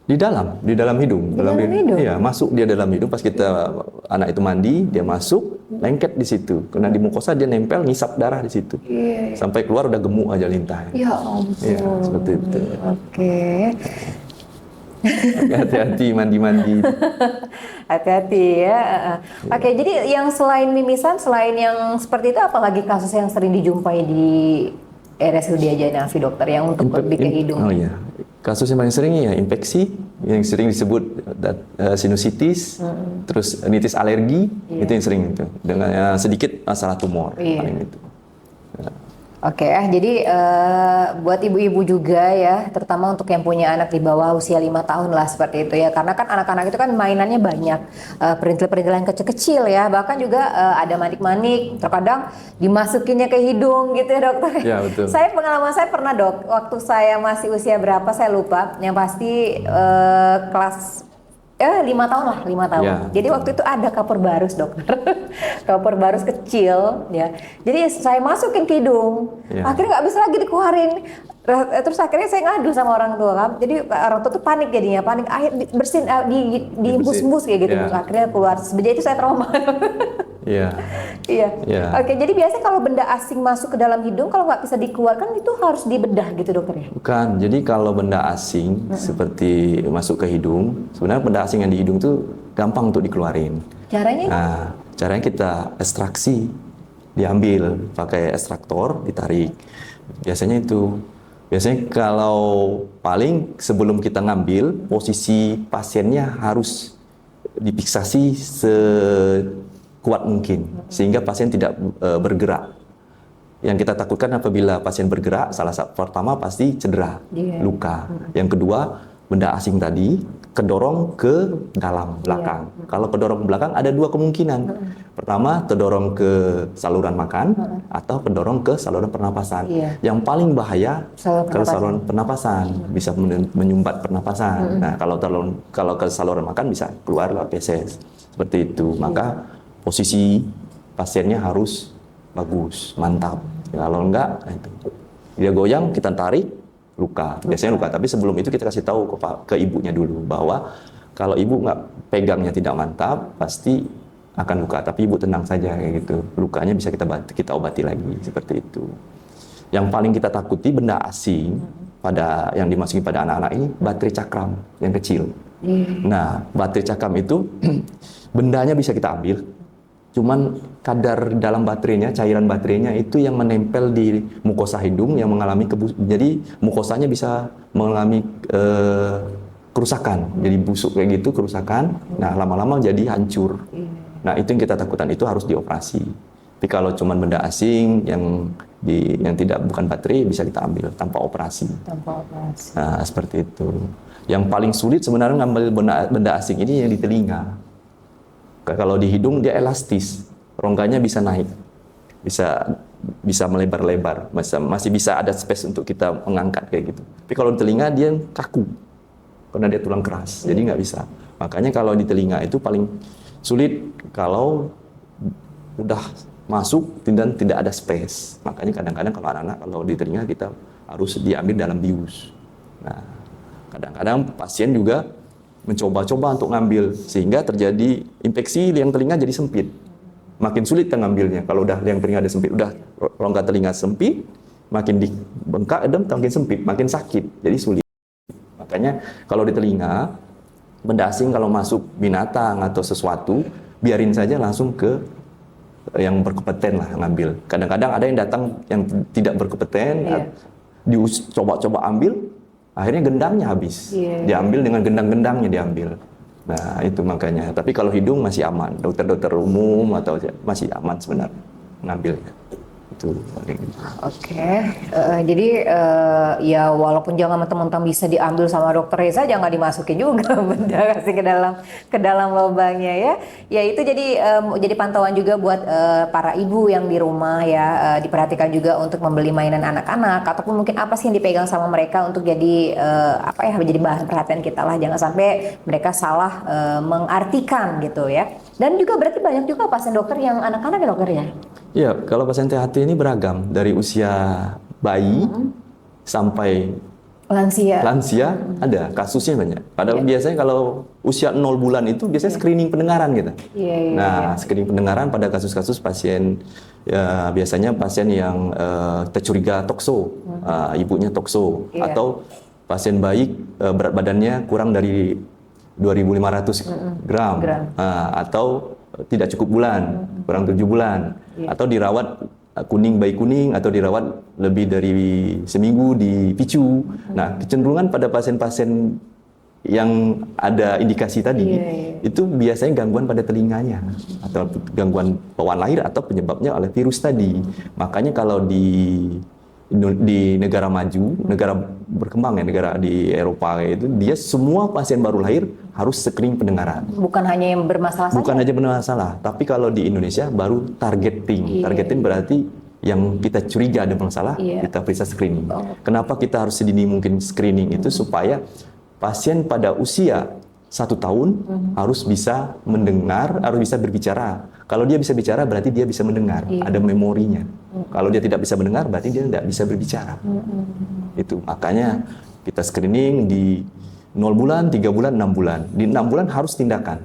Di dalam hidung. Dalam hidung. Iya, masuk dia dalam hidung pas kita anak itu mandi, dia masuk, lengket di situ. Karena di mukosa dia nempel, ngisap darah di situ. Sampai keluar udah gemuk aja lintahnya. Ya ampun. Iya, seperti itu. Oke. Hati-hati mandi-mandi. Hati-hati ya. Oke, jadi yang selain mimisan, selain yang seperti itu, apalagi kasus yang sering dijumpai di RSUD Ajanafi dokter yang untuk lebih ke hidung? Oh iya. Kasus yang paling sering ya infeksi, yang sering disebut sinusitis, terus rinitis alergi, itu yang sering itu. Dengan sedikit masalah tumor paling itu. Oke, jadi buat ibu-ibu juga ya, terutama untuk yang punya anak di bawah usia 5 tahun lah seperti itu ya. Karena kan anak-anak itu kan mainannya banyak, perintil-perintilan kecil-kecil ya, bahkan juga ada manik-manik, terkadang dimasukinnya ke hidung gitu ya dokter. Ya, betul. Saya pengalaman saya pernah dok, waktu saya masih usia berapa saya lupa, yang pasti kelas 5 tahun lah, 5 tahun. Ya, Jadi waktu itu ada kapur barus dokter, kapur barus kecil ya. Jadi saya masukin ke hidung, Ya. akhirnya nggak bisa lagi dikeluarin. Terus akhirnya saya ngadu sama orang tua kan. Jadi orang tua tuh panik jadinya, panik. Akhir bersin diimbus-imbus kayak gitu. Ya. Akhirnya keluar. Sejak itu saya trauma. Iya. Iya. Ya. Oke, jadi biasanya kalau benda asing masuk ke dalam hidung, kalau nggak bisa dikeluarkan itu harus dibedah gitu dokter ya? Bukan, jadi kalau benda asing seperti masuk ke hidung, sebenarnya benda asing yang di hidung tuh gampang untuk dikeluarin. Caranya? Nah, caranya kita ekstraksi, diambil pakai ekstraktor, ditarik. Biasanya itu. Biasanya kalau paling sebelum kita ngambil, posisi pasiennya harus difiksasi sekuat mungkin sehingga pasien tidak bergerak. Yang kita takutkan apabila pasien bergerak, pertama pasti cedera, luka. Yang kedua, benda asing tadi kedorong ke dalam belakang. Kalau kedorong ke belakang ada dua kemungkinan. Pertama, terdorong ke saluran makan atau kedorong ke saluran pernapasan. Yang paling bahaya ke saluran pernapasan, bisa menyumbat pernapasan. Nah, kalau ke saluran makan bisa keluar lewat feses. Seperti itu. Maka posisi pasiennya harus bagus, mantap. Kalau enggak, itu dia goyang, kita tarik, luka. Biasanya luka. Tapi sebelum itu kita kasih tahu ke ibunya dulu bahwa kalau ibu nggak pegangnya tidak mantap, pasti akan luka. Tapi ibu tenang saja kayak gitu. Lukanya bisa kita obati lagi seperti itu. Yang paling kita takuti benda asing yang dimasuki pada anak-anak ini baterai cakram yang kecil. Nah, baterai cakram itu bendanya bisa kita ambil. Cuman kadar dalam baterainya, cairan baterainya itu yang menempel di mukosa hidung yang mengalami jadi mukosanya bisa mengalami kerusakan, jadi busuk kayak gitu, kerusakan. Nah, lama-lama jadi hancur. Nah, itu yang kita takutkan, itu harus dioperasi. Tapi kalau cuman benda asing yang bukan baterai bisa kita ambil tanpa operasi. Tanpa operasi. Nah, seperti itu. Yang paling sulit sebenarnya ngambil benda asing ini yang di telinga. Kalau di hidung dia elastis, rongganya bisa naik, bisa melebar-lebar, masih bisa ada space untuk kita mengangkat kayak gitu. Tapi kalau di telinga dia kaku, karena dia tulang keras, jadi nggak bisa. Makanya kalau di telinga itu paling sulit kalau udah masuk dan tidak ada space. Makanya kadang-kadang kalau anak-anak kalau di telinga kita harus diambil dalam bius. Nah, kadang-kadang pasien juga mencoba-coba untuk ngambil sehingga terjadi infeksi liang telinga jadi sempit. Makin sulit kita ngambilnya kalau udah liang telinga ada sempit, udah rongga telinga sempit, makin dibengkak makin sempit, makin sakit, jadi sulit. Makanya kalau di telinga benda asing kalau masuk binatang atau sesuatu, biarin saja langsung ke yang berkompeten lah ngambil. Kadang-kadang ada yang datang yang tidak berkompeten, dicoba-coba ambil, akhirnya gendangnya habis. Diambil dengan gendang-gendangnya diambil. Nah, itu makanya. Tapi kalau hidung masih aman. Dokter-dokter umum atau masih aman sebenarnya ngambilnya. Itu paling. Oke. Jadi ya walaupun jangan mentang-mentang bisa diambil sama dokter Reza, jangan dimasukin juga benda kasih ke dalam lubangnya ya. Ya itu jadi pantauan juga buat para ibu yang di rumah ya, diperhatikan juga untuk membeli mainan anak-anak ataupun mungkin apa sih yang dipegang sama mereka untuk jadi jadi bahan perhatian kita lah, jangan sampai mereka salah mengartikan gitu ya. Dan juga berarti banyak juga pasien dokter yang anak-anak ya dokter ya. Iya, kalau pasien THT ini beragam dari usia bayi sampai lansia ada kasusnya banyak. Padahal biasanya kalau usia 0 bulan itu biasanya screening pendengaran gitu. Screening pendengaran pada kasus-kasus pasien biasanya pasien yang tercuriga tokso, ibunya tokso atau pasien bayi berat badannya kurang dari 2.500 gram. Atau tidak cukup bulan, kurang 7 bulan, atau dirawat bayi kuning, atau dirawat lebih dari seminggu di PICU. Nah, kecenderungan pada pasien-pasien yang ada indikasi tadi, itu biasanya gangguan pada telinganya atau gangguan bawaan lahir atau penyebabnya oleh virus tadi. Makanya kalau di negara maju, negara berkembang ya, negara di Eropa itu, dia semua pasien baru lahir harus screening pendengaran. Bukan hanya yang bermasalah saja. Bukan aja bermasalah, tapi kalau di Indonesia baru targeting. Targeting berarti yang kita curiga ada masalah, kita periksa screening. Kenapa kita harus sedini mungkin screening itu supaya pasien pada usia 1 tahun harus bisa mendengar, harus bisa berbicara. Kalau dia bisa bicara berarti dia bisa mendengar, ada memorinya. Kalau dia tidak bisa mendengar berarti dia tidak bisa berbicara. Itu makanya kita screening di 0 bulan, 3 bulan, 6 bulan. Di 6 bulan harus tindakan.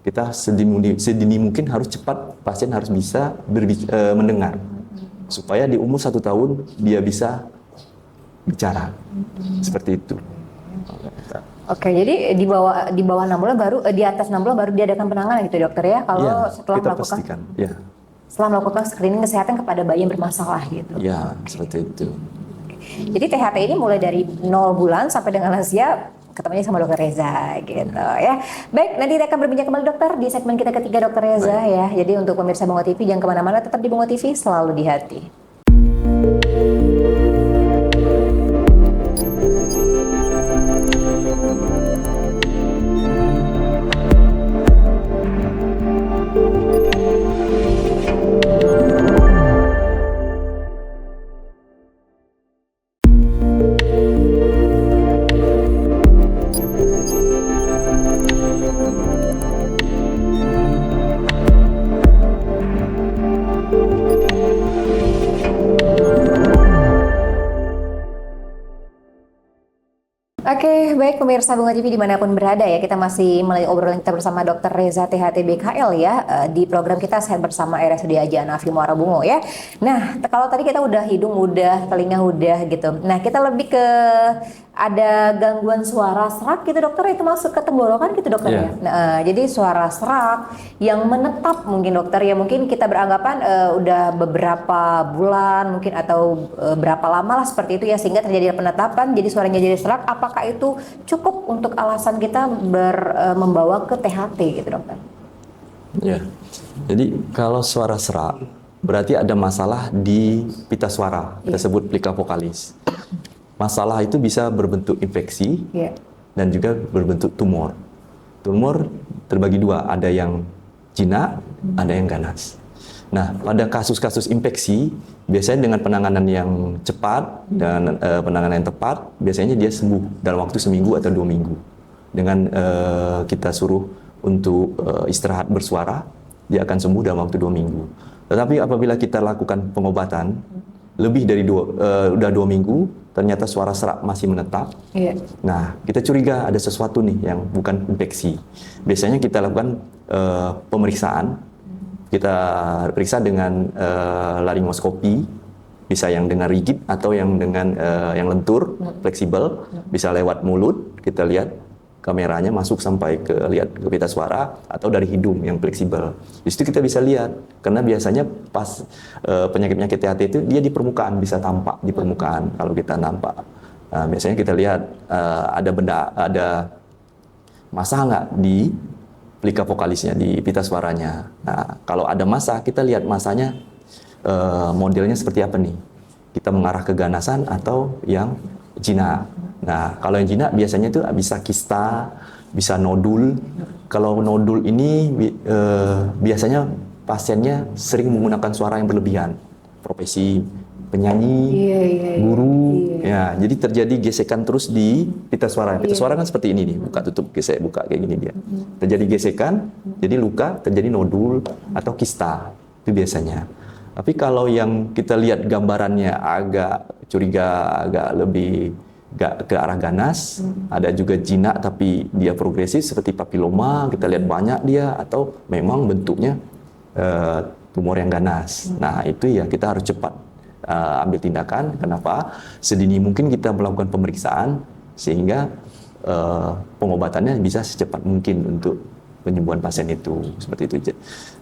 Kita sedini mungkin harus cepat pasien harus bisa mendengar. Supaya di umur 1 tahun dia bisa bicara. Seperti itu. Oke, jadi di bawah 6 bulan baru di atas 6 bulan baru diadakan penanganan gitu dokter ya. Kalau setelah melakukan screening kesehatan kepada bayi yang bermasalah gitu. Ya, seperti itu. Jadi THT ini mulai dari 0 bulan sampai dengan lansia ketemunya sama dokter Reza gitu ya. Baik, nanti kita akan berbincang kembali dokter di segmen kita ketiga dokter Reza ya. Jadi untuk pemirsa Bungo TV jangan kemana-mana, tetap di Bungo TV selalu di hati. Oke, baik pemirsa Bungo TV dimanapun berada ya, kita masih mulai obrolan kita bersama Dr. Reza THT BKL ya di program kita Sehat Bersama RSUD Haji Hanafi Muara Bungo ya. Nah, kalau tadi kita udah hidung udah, telinga udah gitu. Nah, kita lebih ke ada gangguan suara serak gitu dokter, itu masuk ke tenggorokan gitu dokter ya. Nah, jadi suara serak yang menetap mungkin dokter ya, mungkin kita beranggapan udah beberapa bulan mungkin atau berapa lama lah seperti itu ya sehingga terjadi penetapan jadi suaranya jadi serak. Apakah itu cukup untuk alasan kita membawa ke THT gitu dokter? Ya, jadi kalau suara serak berarti ada masalah di pita suara, kita sebut plika vokalis. Masalah itu bisa berbentuk infeksi dan juga berbentuk tumor. Tumor terbagi dua, ada yang jinak, ada yang ganas. Nah, pada kasus-kasus infeksi, biasanya dengan penanganan yang cepat dan penanganan yang tepat, biasanya dia sembuh dalam waktu seminggu atau 2 minggu. Dengan kita suruh untuk istirahat bersuara, dia akan sembuh dalam waktu 2 minggu. Tetapi apabila kita lakukan pengobatan, lebih dari 2 minggu, ternyata suara serak masih menetap. Nah, kita curiga ada sesuatu nih yang bukan infeksi. Biasanya kita lakukan pemeriksaan. Kita periksa dengan laringoskopi, bisa yang dengan rigid atau yang dengan yang lentur, fleksibel, bisa lewat mulut, kita lihat kameranya masuk sampai ke pita suara atau dari hidung yang fleksibel. Di situ kita bisa lihat karena biasanya pas penyakit-penyakit THT itu dia di permukaan, bisa tampak di permukaan kalau kita nampak. Biasanya kita lihat ada masa nggak di plika vokalisnya, di pita suaranya. Nah, kalau ada masa, kita lihat masanya modelnya seperti apa nih. Kita mengarah ke ganasan atau yang jinak. Nah, kalau yang jinak biasanya itu bisa kista, bisa nodul. Kalau nodul ini biasanya pasiennya sering menggunakan suara yang berlebihan. Profesi penyanyi, guru. Ya, jadi terjadi gesekan terus di pita suara. Pita suara kan seperti ini nih, buka tutup, gesek, buka kayak gini dia. Terjadi gesekan, jadi luka, terjadi nodul atau kista. Itu biasanya. Tapi kalau yang kita lihat gambarannya agak curiga, agak lebih ke arah ganas, ada juga jinak tapi dia progresif seperti papiloma, kita lihat banyak dia, atau memang bentuknya tumor yang ganas. Nah, itu ya kita harus cepat ambil tindakan. Kenapa? Sedini mungkin kita melakukan pemeriksaan sehingga pengobatannya bisa secepat mungkin untuk penyembuhan pasien itu, seperti itu.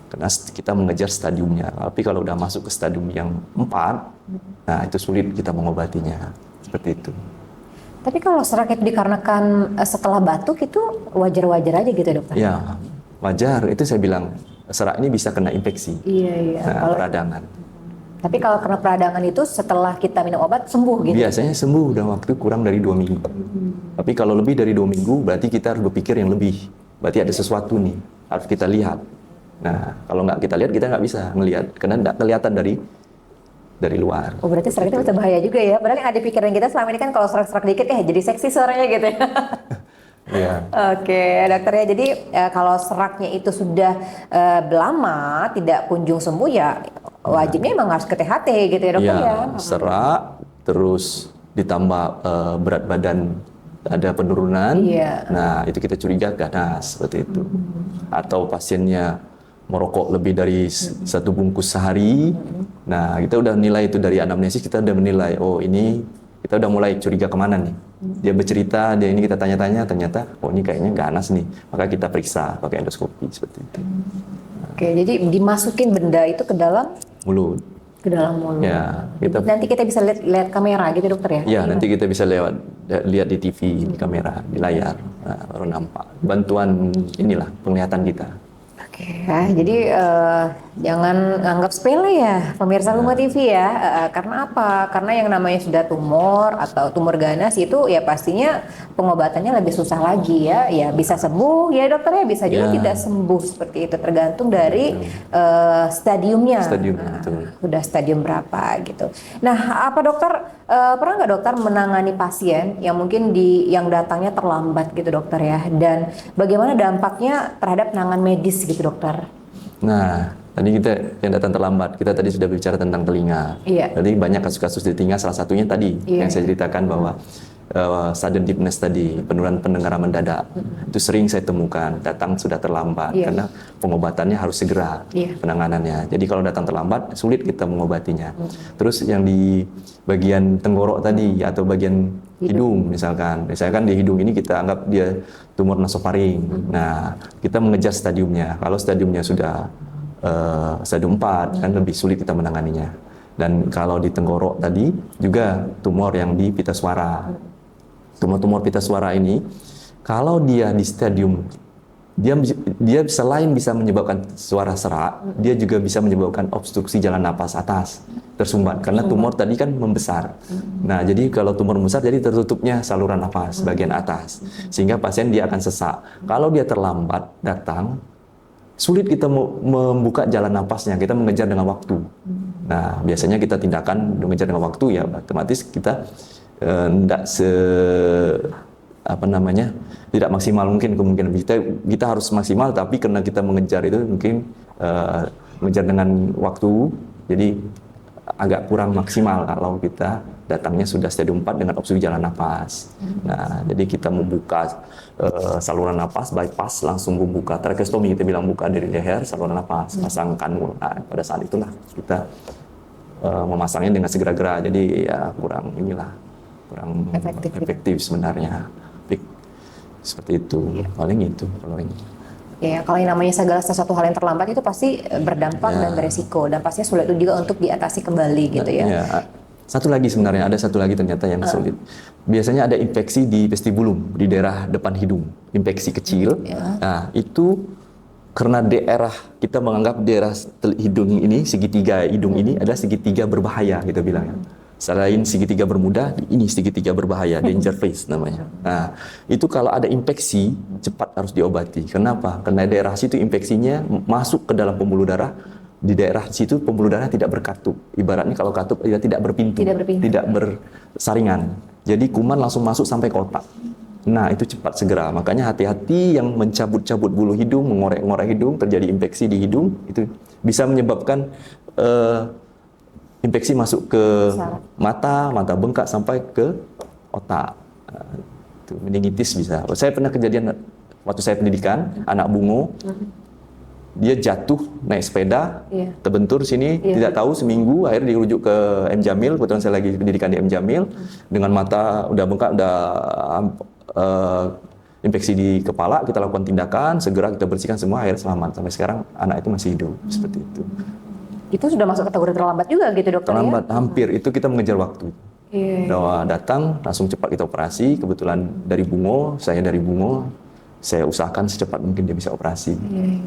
Karena kita mengejar stadiumnya. Tapi kalau udah masuk ke stadium yang 4, nah itu sulit kita mengobatinya. Seperti itu. Tapi kalau serak itu dikarenakan setelah batuk itu wajar-wajar aja gitu dokter? Ya, wajar. Itu saya bilang serak ini bisa kena infeksi. Iya, iya. Nah, peradangan. Tapi kalau kena peradangan itu setelah kita minum obat sembuh gitu? Biasanya sembuh dalam waktu kurang dari 2 minggu. Tapi kalau lebih dari 2 minggu berarti kita harus berpikir yang lebih. Berarti ada sesuatu nih, harus kita lihat. Nah, kalau nggak kita lihat, kita nggak bisa melihat. Karena nggak kelihatan dari luar. Oh berarti serak itu bisa bahaya juga ya? Padahal yang ada pikiran kita selama ini kan kalau serak-serak dikit jadi seksi suaranya gitu ya? Iya. Oke, dokter ya. Jadi kalau seraknya itu sudah lama tidak kunjung sembuh ya wajibnya emang harus ke THT gitu ya dokter ya? Serak, terus ditambah berat badan ada penurunan. Iya. Nah, itu kita curiga ganas seperti itu. Atau pasiennya merokok lebih dari 1 bungkus sehari. Nah, kita udah nilai itu dari anamnesis, kita udah menilai, oh ini kita udah mulai curiga kemana nih. Dia bercerita, dia ini kita tanya-tanya, ternyata oh ini kayaknya ganas nih. Maka kita periksa pakai endoskopi seperti itu. Oke, jadi dimasukin benda itu ke dalam Mulut. ke dalam mulut. Ya, kita Nanti kita bisa lihat kamera gitu dokter ya? ya nanti kita bisa lihat di TV, di kamera, di layar, nah, baru nampak. Bantuan inilah penglihatan kita. Oke, jadi jangan anggap sepele ya pemirsa Bungo TV ya. Karena apa? Karena yang namanya sudah tumor atau tumor ganas itu ya pastinya pengobatannya lebih susah lagi ya. Ya bisa sembuh ya dokter ya, bisa juga tidak sembuh seperti itu tergantung dari stadiumnya. Betul. Udah stadium berapa gitu. Nah, apa dokter pernah nggak dokter menangani pasien yang mungkin yang datangnya terlambat gitu dokter ya? Dan bagaimana dampaknya terhadap penanganan medis gitu dokter? Nah, tadi kita yang datang terlambat, kita tadi sudah bicara tentang telinga. Iya. Jadi banyak kasus-kasus di telinga, salah satunya tadi yang saya ceritakan bahwa sudden deafness tadi, penurunan pendengaran mendadak. Itu sering saya temukan, datang sudah terlambat karena pengobatannya harus segera penanganannya. Jadi kalau datang terlambat, sulit kita mengobatinya. Terus yang di bagian tenggorok tadi atau bagian hidung misalkan di hidung ini kita anggap dia tumor nasofaring. Nah, kita mengejar stadiumnya. Kalau stadiumnya sudah stadium 4 kan lebih sulit kita menanganinya. Dan kalau di tenggorok tadi juga tumor yang di pita suara. Tumor-tumor pita suara ini kalau dia di stadium dia selain bisa menyebabkan suara serak, dia juga bisa menyebabkan obstruksi jalan napas atas, tersumbat karena tumor tadi kan membesar. Nah, jadi kalau tumor membesar jadi tertutupnya saluran napas bagian atas sehingga pasien dia akan sesak. Kalau dia terlambat datang, sulit kita membuka jalan napasnya, kita mengejar dengan waktu. Nah, biasanya kita tindakan mengejar dengan waktu ya otomatis kita tidak maksimal mungkin kemungkinan kita harus maksimal, tapi karena kita mengejar itu mungkin mengejar dengan waktu jadi agak kurang maksimal kalau kita datangnya sudah stadium 4 dengan obstruksi jalan napas. Nah, jadi kita membuka saluran napas, bypass, langsung membuka tracheostomi, kita bilang buka dari leher, saluran napas, pasang kanul. Nah, pada saat itulah kita memasangnya dengan segera-gera, jadi ya kurang efektif sebenarnya. Seperti itu, paling itu kalau ini. Ya, kalau yang namanya segala sesuatu hal yang terlambat itu pasti berdampak dan beresiko dan pastinya sulit juga untuk diatasi kembali gitu ya. Ada satu lagi ternyata yang sulit. Biasanya ada infeksi di vestibulum, di daerah depan hidung, infeksi kecil. Nah, itu karena daerah kita menganggap daerah hidung ini, segitiga hidung ini adalah segitiga berbahaya kita bilang. Selain segitiga bermuda, ini segitiga berbahaya, danger face namanya. Nah, itu kalau ada infeksi, cepat harus diobati. Kenapa? Karena daerah situ infeksinya masuk ke dalam pembuluh darah, di daerah situ pembuluh darah tidak berkatup. Ibaratnya kalau katup dia tidak berpintu, tidak bersaringan. Jadi kuman langsung masuk sampai ke otak. Nah, itu cepat segera. Makanya hati-hati yang mencabut-cabut bulu hidung, mengorek-ngorek hidung, terjadi infeksi di hidung, itu bisa menyebabkan infeksi masuk ke mata bengkak sampai ke otak. Itu meningitis bisa. Saya pernah kejadian waktu saya pendidikan, anak bungo, dia jatuh naik sepeda, terbentur sini, tidak tahu seminggu, akhirnya dirujuk ke M. Jamil, kebetulan saya lagi pendidikan di M. Jamil, dengan mata udah bengkak, udah infeksi di kepala, kita lakukan tindakan, segera kita bersihkan semua, akhirnya selamat. Sampai sekarang anak itu masih hidup, seperti itu. Itu sudah masuk kategori terlambat juga gitu dokter terlambat, ya? hampir. Itu kita mengejar waktu. Udah datang, langsung cepat kita operasi. Kebetulan dari Bungo, saya dari Bungo, saya usahakan secepat mungkin dia bisa operasi.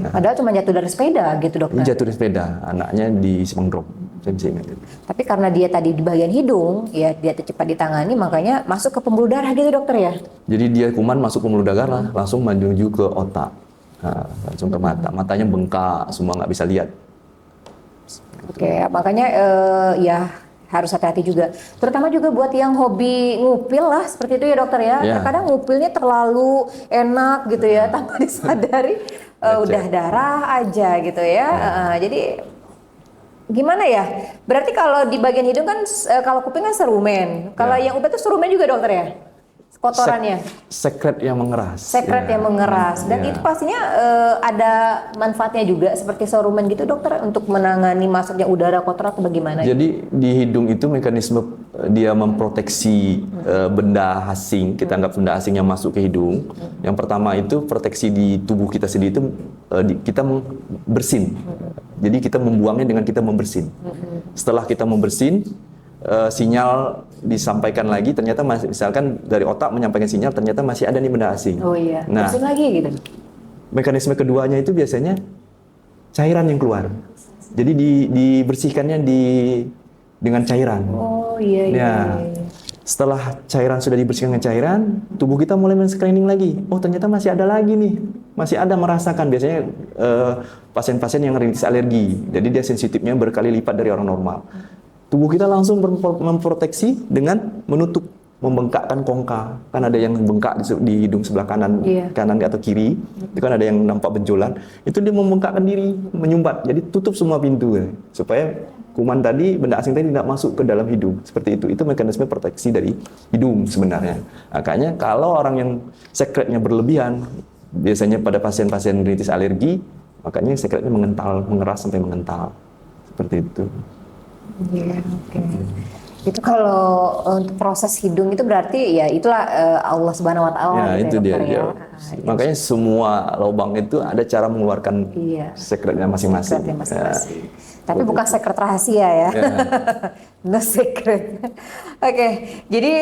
Padahal cuma jatuh dari sepeda gitu dokter. Ini jatuh dari sepeda, anaknya di Simpang Drop. Saya bisa ingat itu. Tapi karena dia tadi di bagian hidung, ya dia cepat ditangani, makanya masuk ke pembuluh darah gitu dokter ya? Jadi dia kuman masuk pembuluh darah, langsung menuju ke otak. Nah, langsung ke mata, matanya bengkak, semua nggak bisa lihat. Oke, makanya ya harus hati-hati juga. Terutama juga buat yang hobi ngupil lah, seperti itu ya dokter ya. Ya. Kadang ngupilnya terlalu enak gitu ya, tanpa disadari udah darah aja gitu ya. Jadi gimana ya? Berarti kalau di bagian hidung kan, kalau kuping kan serumen. Kalau yang upil itu serumen juga dokter ya? Kotorannya? Sekret yang mengeras. Sekret yang mengeras. Dan itu pastinya ada manfaatnya juga seperti serumen gitu dokter untuk menangani masuknya udara kotor atau bagaimana? Jadi di hidung itu mekanisme dia memproteksi benda asing, kita anggap benda asing yang masuk ke hidung. Yang pertama itu proteksi di tubuh kita sendiri itu kita bersin. Jadi kita membuangnya dengan kita membersin. Setelah kita membersin, sinyal disampaikan lagi, ternyata misalkan dari otak menyampaikan sinyal, ternyata masih ada nih benda asing. Oh iya, nah, bersin lagi gitu. Mekanisme keduanya itu biasanya cairan yang keluar. Jadi dibersihkannya dengan cairan. Oh iya, iya. Setelah cairan sudah dibersihkan dengan cairan, tubuh kita mulai men-screening lagi. Oh ternyata masih ada lagi nih, masih ada merasakan. Biasanya pasien-pasien yang rintitis alergi, jadi dia sensitifnya berkali lipat dari orang normal. Tubuh kita langsung memproteksi dengan menutup, membengkakkan kongka. Kan ada yang bengkak di hidung sebelah kanan, kanan atau kiri. Itu kan ada yang nampak benjolan. Itu dia membengkakkan diri, menyumbat. Jadi tutup semua pintu supaya kuman tadi, benda asing tadi tidak masuk ke dalam hidung. Seperti itu. Itu mekanisme proteksi dari hidung sebenarnya. Makanya kalau orang yang sekretnya berlebihan, biasanya pada pasien-pasien rintitis alergi, makanya sekretnya mengental, mengeras sampai mengental. Seperti itu. Iya, oke. Itu kalau untuk proses hidung itu berarti ya itulah Allah Subhanahu Wa Taala. Ya, itu dia. Ya. Makanya semua lubang itu ada cara mengeluarkan sekretnya masing-masing. Tapi bukan sekret rahasia ya. No secret. Oke, jadi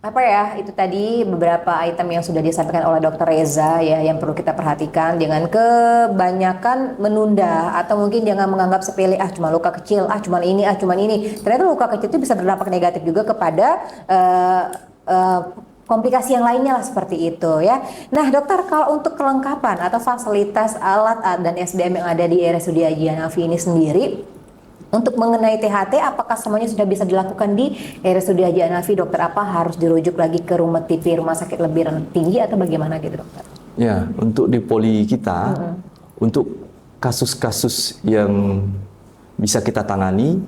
apa ya, itu tadi beberapa item yang sudah disampaikan oleh Dr. Reza ya, yang perlu kita perhatikan. Jangan kebanyakan menunda, atau mungkin jangan menganggap sepele, cuma luka kecil, cuma ini, ternyata luka kecil itu bisa berdampak negatif juga kepada komplikasi yang lainnya lah, seperti itu ya. Nah dokter, kalau untuk kelengkapan atau fasilitas alat dan SDM yang ada di RSUD Haji Hanafi ini sendiri, untuk mengenai THT, apakah semuanya sudah bisa dilakukan di RSUD Haji Hanafi, dokter? Apa harus dirujuk lagi ke rumah sakit lebih tinggi atau bagaimana gitu dokter? Ya, untuk di poli kita, untuk kasus-kasus yang bisa kita tangani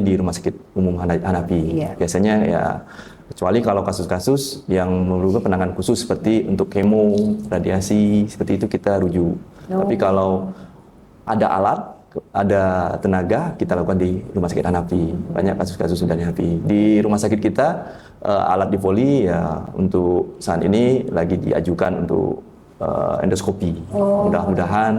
di rumah sakit umum Hanafi. Biasanya ya, kecuali kalau kasus-kasus yang memerlukan penanganan khusus seperti untuk kemo, radiasi, seperti itu kita rujuk. Tapi kalau ada alat, ada tenaga, kita lakukan di rumah sakit Hanafi. Banyak kasus-kasus sudah di Hanafi. Di rumah sakit kita, alat di poli ya untuk saat ini lagi diajukan untuk endoskopi. Mudah-mudahan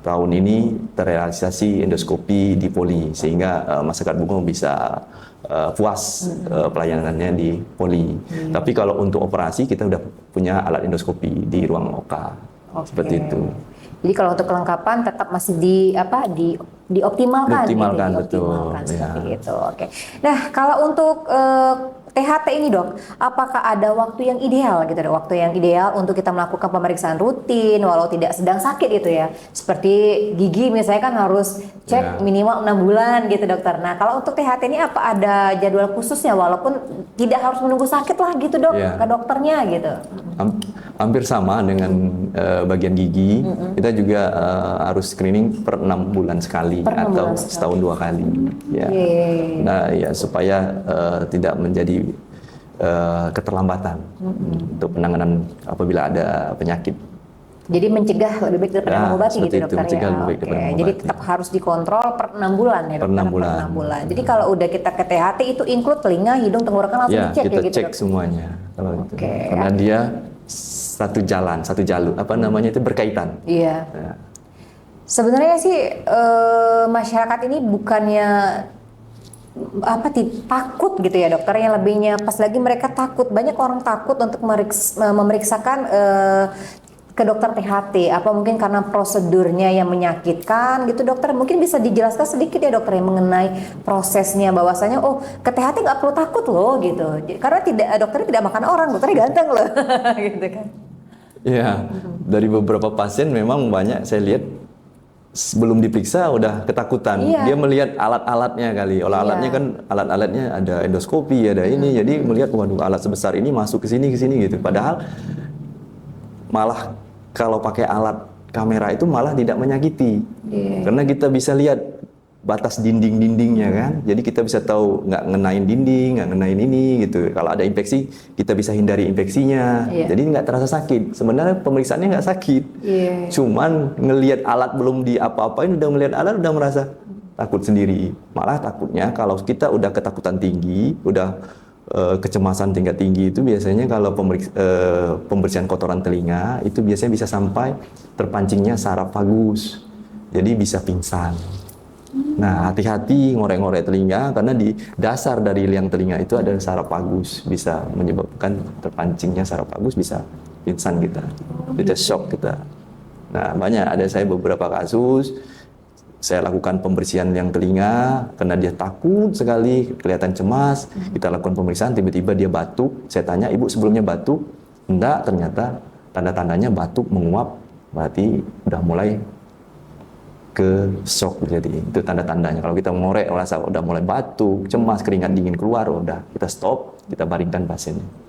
tahun ini terrealisasi endoskopi di poli, sehingga masyarakat Bungo bisa puas pelayanannya di poli. Tapi kalau untuk operasi, kita sudah punya alat endoskopi di ruang OK. Seperti itu. Jadi kalau untuk kelengkapan tetap masih dioptimalkan. Dioptimalkan, betul. Seperti itu. Oke. Nah, kalau untuk THT ini dok, apakah ada waktu yang ideal gitu, waktu yang ideal untuk kita melakukan pemeriksaan rutin walau tidak sedang sakit gitu ya? Seperti gigi misalnya kan harus cek minimal 6 bulan gitu dokter. Nah, kalau untuk THT ini apa ada jadwal khususnya walaupun tidak harus menunggu sakit lah gitu dok, ke dokternya gitu? Hampir sama dengan bagian gigi, kita juga harus screening per 6 bulan sekali atau setahun 2 kali. Ya. Nah, ya supaya tidak menjadi keterlambatan untuk penanganan apabila ada penyakit. Jadi mencegah lebih baik daripada mengobati gitu dokter ya. Jadi tetap harus dikontrol per 6 bulan ya dokter. Per 6 bulan. Jadi kalau udah kita ke THT itu include telinga, hidung, tenggorokan langsung dicek kita ya gitu. Cek semuanya kalau itu. Karena dia satu jalur, apa namanya itu berkaitan. Iya. Sebenarnya sih masyarakat ini bukannya takut gitu ya dokter, yang lebihnya pas lagi mereka takut, banyak orang takut untuk memeriksakan ke dokter THT, apa mungkin karena prosedurnya yang menyakitkan gitu dokter. Mungkin bisa dijelaskan sedikit ya dokter yang mengenai prosesnya, bahwasanya oh ke THT nggak perlu takut loh gitu, karena dokternya tidak makan orang, dokternya ganteng loh gitu kan. Ya, dari beberapa pasien memang banyak saya lihat sebelum diperiksa udah ketakutan. Iya. Dia melihat alat-alatnya kali. Olah alatnya kan alat-alatnya ada endoskopi, ada ini. Jadi melihat waduh alat sebesar ini masuk ke sini gitu. Padahal malah kalau pakai alat kamera itu malah tidak menyakiti. Karena kita bisa lihat batas dinding-dindingnya kan. Jadi kita bisa tahu nggak ngenain dinding, nggak ngenain ini gitu. Kalau ada infeksi, kita bisa hindari infeksinya. Jadi nggak terasa sakit. Sebenarnya pemeriksaannya nggak sakit. Cuman ngelihat alat belum di apa-apain, udah melihat alat udah merasa takut sendiri. Malah takutnya kalau kita udah ketakutan tinggi, udah kecemasan tingkat tinggi itu biasanya kalau pembersihan kotoran telinga itu biasanya bisa sampai terpancingnya saraf vagus. Jadi bisa pingsan. Nah, hati-hati ngorek-ngorek telinga karena di dasar dari liang telinga itu ada saraf vagus, bisa menyebabkan terpancingnya saraf vagus, bisa pingsan kita. Bisa shock kita. Nah, banyak ada saya beberapa kasus saya lakukan pembersihan liang telinga karena dia takut sekali, kelihatan cemas. Kita lakukan pemeriksaan, tiba-tiba dia batuk. Saya tanya, ibu sebelumnya batuk? Enggak, ternyata tanda-tandanya batuk menguap, berarti udah mulai ke shock. Jadi itu tanda-tandanya. Kalau kita ngorek, merasa udah mulai batuk, cemas, keringat dingin keluar, udah kita stop, kita baringkan pasiennya.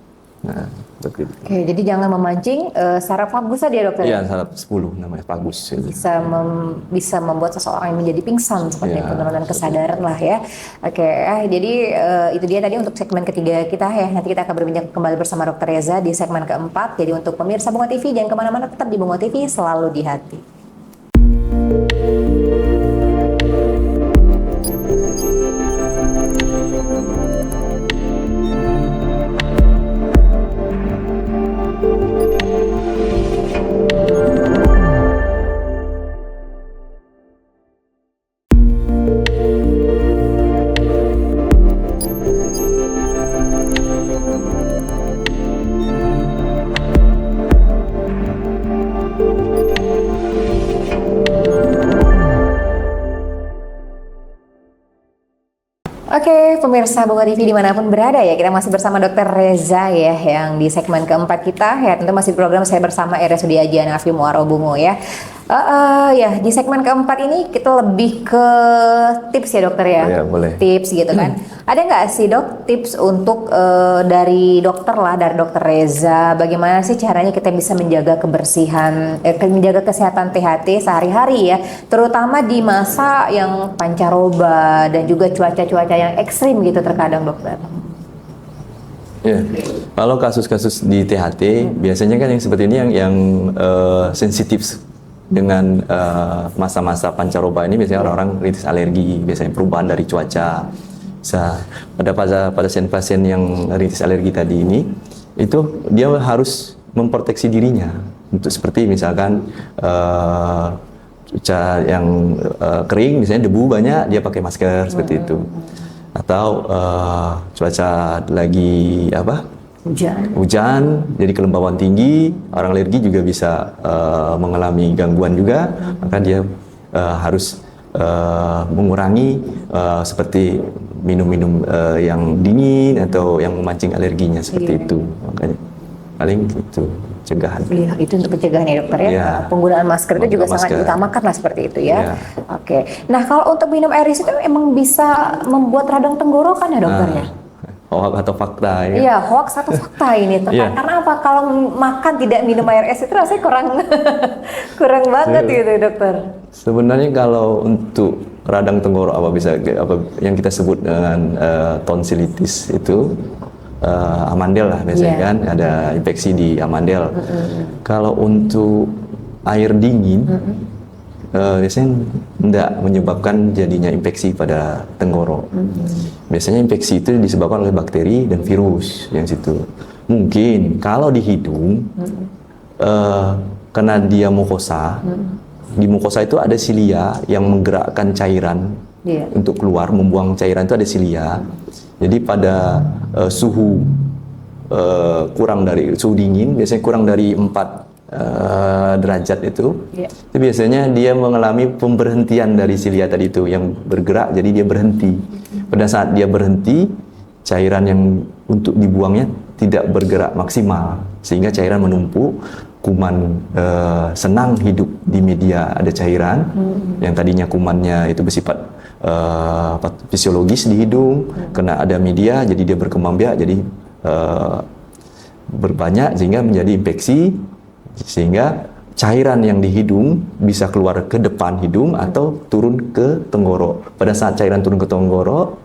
Nah, Oke, jadi jangan memancing saraf vagus tadi ya dokter? Iya, saraf 10 namanya vagus. Bisa membuat seseorang yang menjadi pingsan seperti penurunan kesadaran lah ya. Oke, jadi itu dia tadi untuk segmen ketiga kita ya. Nanti kita akan berbincang kembali bersama Dokter Reza di segmen keempat. Jadi untuk pemirsa Bunga TV jangan kemana-mana, tetap di Bunga TV, selalu di hati. Oke, pemirsa Bunga TV dimanapun berada ya, kita masih bersama Dokter Reza ya, yang di segmen keempat kita ya, tentu masih di program saya bersama RSUD Haji Hanafi Muarobungo ya. Ya di segmen keempat ini kita lebih ke tips ya dokter ya, boleh. Tips gitu kan. Ada nggak sih dok tips untuk dari dokter lah, dari Dokter Reza, bagaimana sih caranya kita bisa menjaga kebersihan, menjaga kesehatan THT sehari-hari ya, terutama di masa yang pancaroba dan juga cuaca-cuaca yang ekstrim gitu terkadang dokter. Ya, kalau kasus-kasus di THT biasanya kan yang seperti ini yang sensitif dengan masa-masa pancaroba ini, biasanya orang-orang kritis alergi, biasanya perubahan dari cuaca. Pada pasien-pasien yang kritis alergi tadi ini, itu dia harus memproteksi dirinya untuk seperti misalkan cuaca yang kering, misalnya debu banyak, dia pakai masker seperti itu. Atau cuaca lagi hujan, jadi kelembaban tinggi, orang alergi juga bisa mengalami gangguan juga, maka dia harus mengurangi seperti minum-minum yang dingin atau yang memancing alerginya seperti itu. Makanya paling itu pencegahan. Iya, itu untuk pencegahan ya dokter ya. Penggunaan masker itu juga sangat diutamakan lah seperti itu ya. Oke. Nah kalau untuk minum air itu emang bisa membuat radang tenggorokan ya dokter ya? Hoax atau fakta ya? Iya, hoax atau fakta ini. Karena apa? Kalau makan tidak minum air es itu rasanya kurang banget gitu dokter. Sebenarnya kalau untuk radang tenggorok apa yang kita sebut dengan tonsilitis itu amandel lah biasanya kan, ada infeksi di amandel. Kalau untuk air dingin biasanya tidak menyebabkan jadinya infeksi pada tenggorok. Biasanya infeksi itu disebabkan oleh bakteri dan virus yang situ. Mungkin kalau di hidung karena dia mukosa, di mukosa itu ada silia yang menggerakkan cairan untuk keluar membuang cairan itu ada silia. Jadi pada suhu kurang dari suhu dingin, biasanya kurang dari 4 derajat itu biasanya dia mengalami pemberhentian dari silia tadi itu yang bergerak, jadi dia berhenti. Pada saat dia berhenti, cairan yang untuk dibuangnya tidak bergerak maksimal, sehingga cairan menumpuk. Kuman senang hidup di media ada cairan, yang tadinya kumannya itu bersifat fisiologis di hidung, kena ada media, jadi dia berkembang biak, jadi berbanyak sehingga menjadi infeksi, sehingga cairan yang di hidung bisa keluar ke depan hidung atau turun ke tenggorok. Pada saat cairan turun ke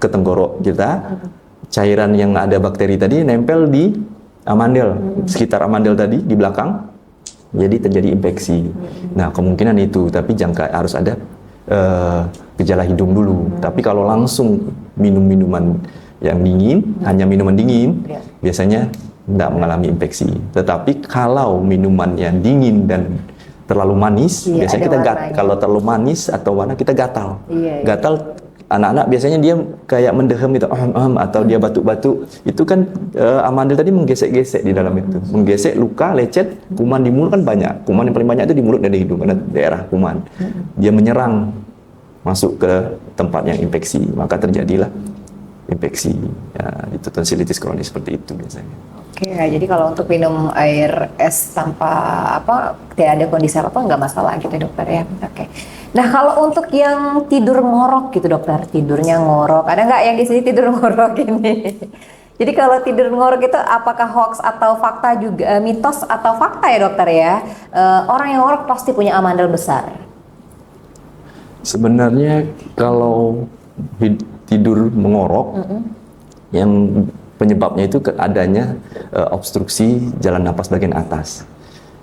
tenggorok kita, cairan yang ada bakteri tadi nempel di amandel, sekitar amandel tadi di belakang, jadi terjadi infeksi. Nah, kemungkinan itu, tapi jangka harus ada gejala hidung dulu. Tapi kalau langsung minum minuman yang dingin, hanya minuman dingin, biasanya tidak mengalami infeksi. Tetapi kalau minuman yang dingin dan terlalu manis, biasanya kita kalau terlalu manis atau warna kita gatal. Gatal, anak-anak biasanya dia kayak mendehem gitu, atau dia batuk-batuk. Itu kan amandel tadi menggesek-gesek di dalam itu. Menggesek, luka, lecet, kuman di mulut kan banyak. Kuman yang paling banyak itu di mulut dan di hidung, karena daerah kuman. Dia menyerang masuk ke tempat yang infeksi, maka terjadilah infeksi. Ya, itu tonsilitis kronis seperti itu biasanya. Oke, jadi kalau untuk minum air es tanpa tidak ada kondisi apa nggak masalah gitu dokter ya. Oke. Nah kalau untuk yang tidur ngorok gitu dokter, tidurnya ngorok, ada nggak yang di sini tidur ngorok ini? Jadi kalau tidur ngorok itu apakah hoax atau fakta juga, mitos atau fakta ya dokter ya? Orang yang ngorok pasti punya amandel besar. Sebenarnya kalau tidur mengorok, yang penyebabnya itu adanya obstruksi jalan napas bagian atas.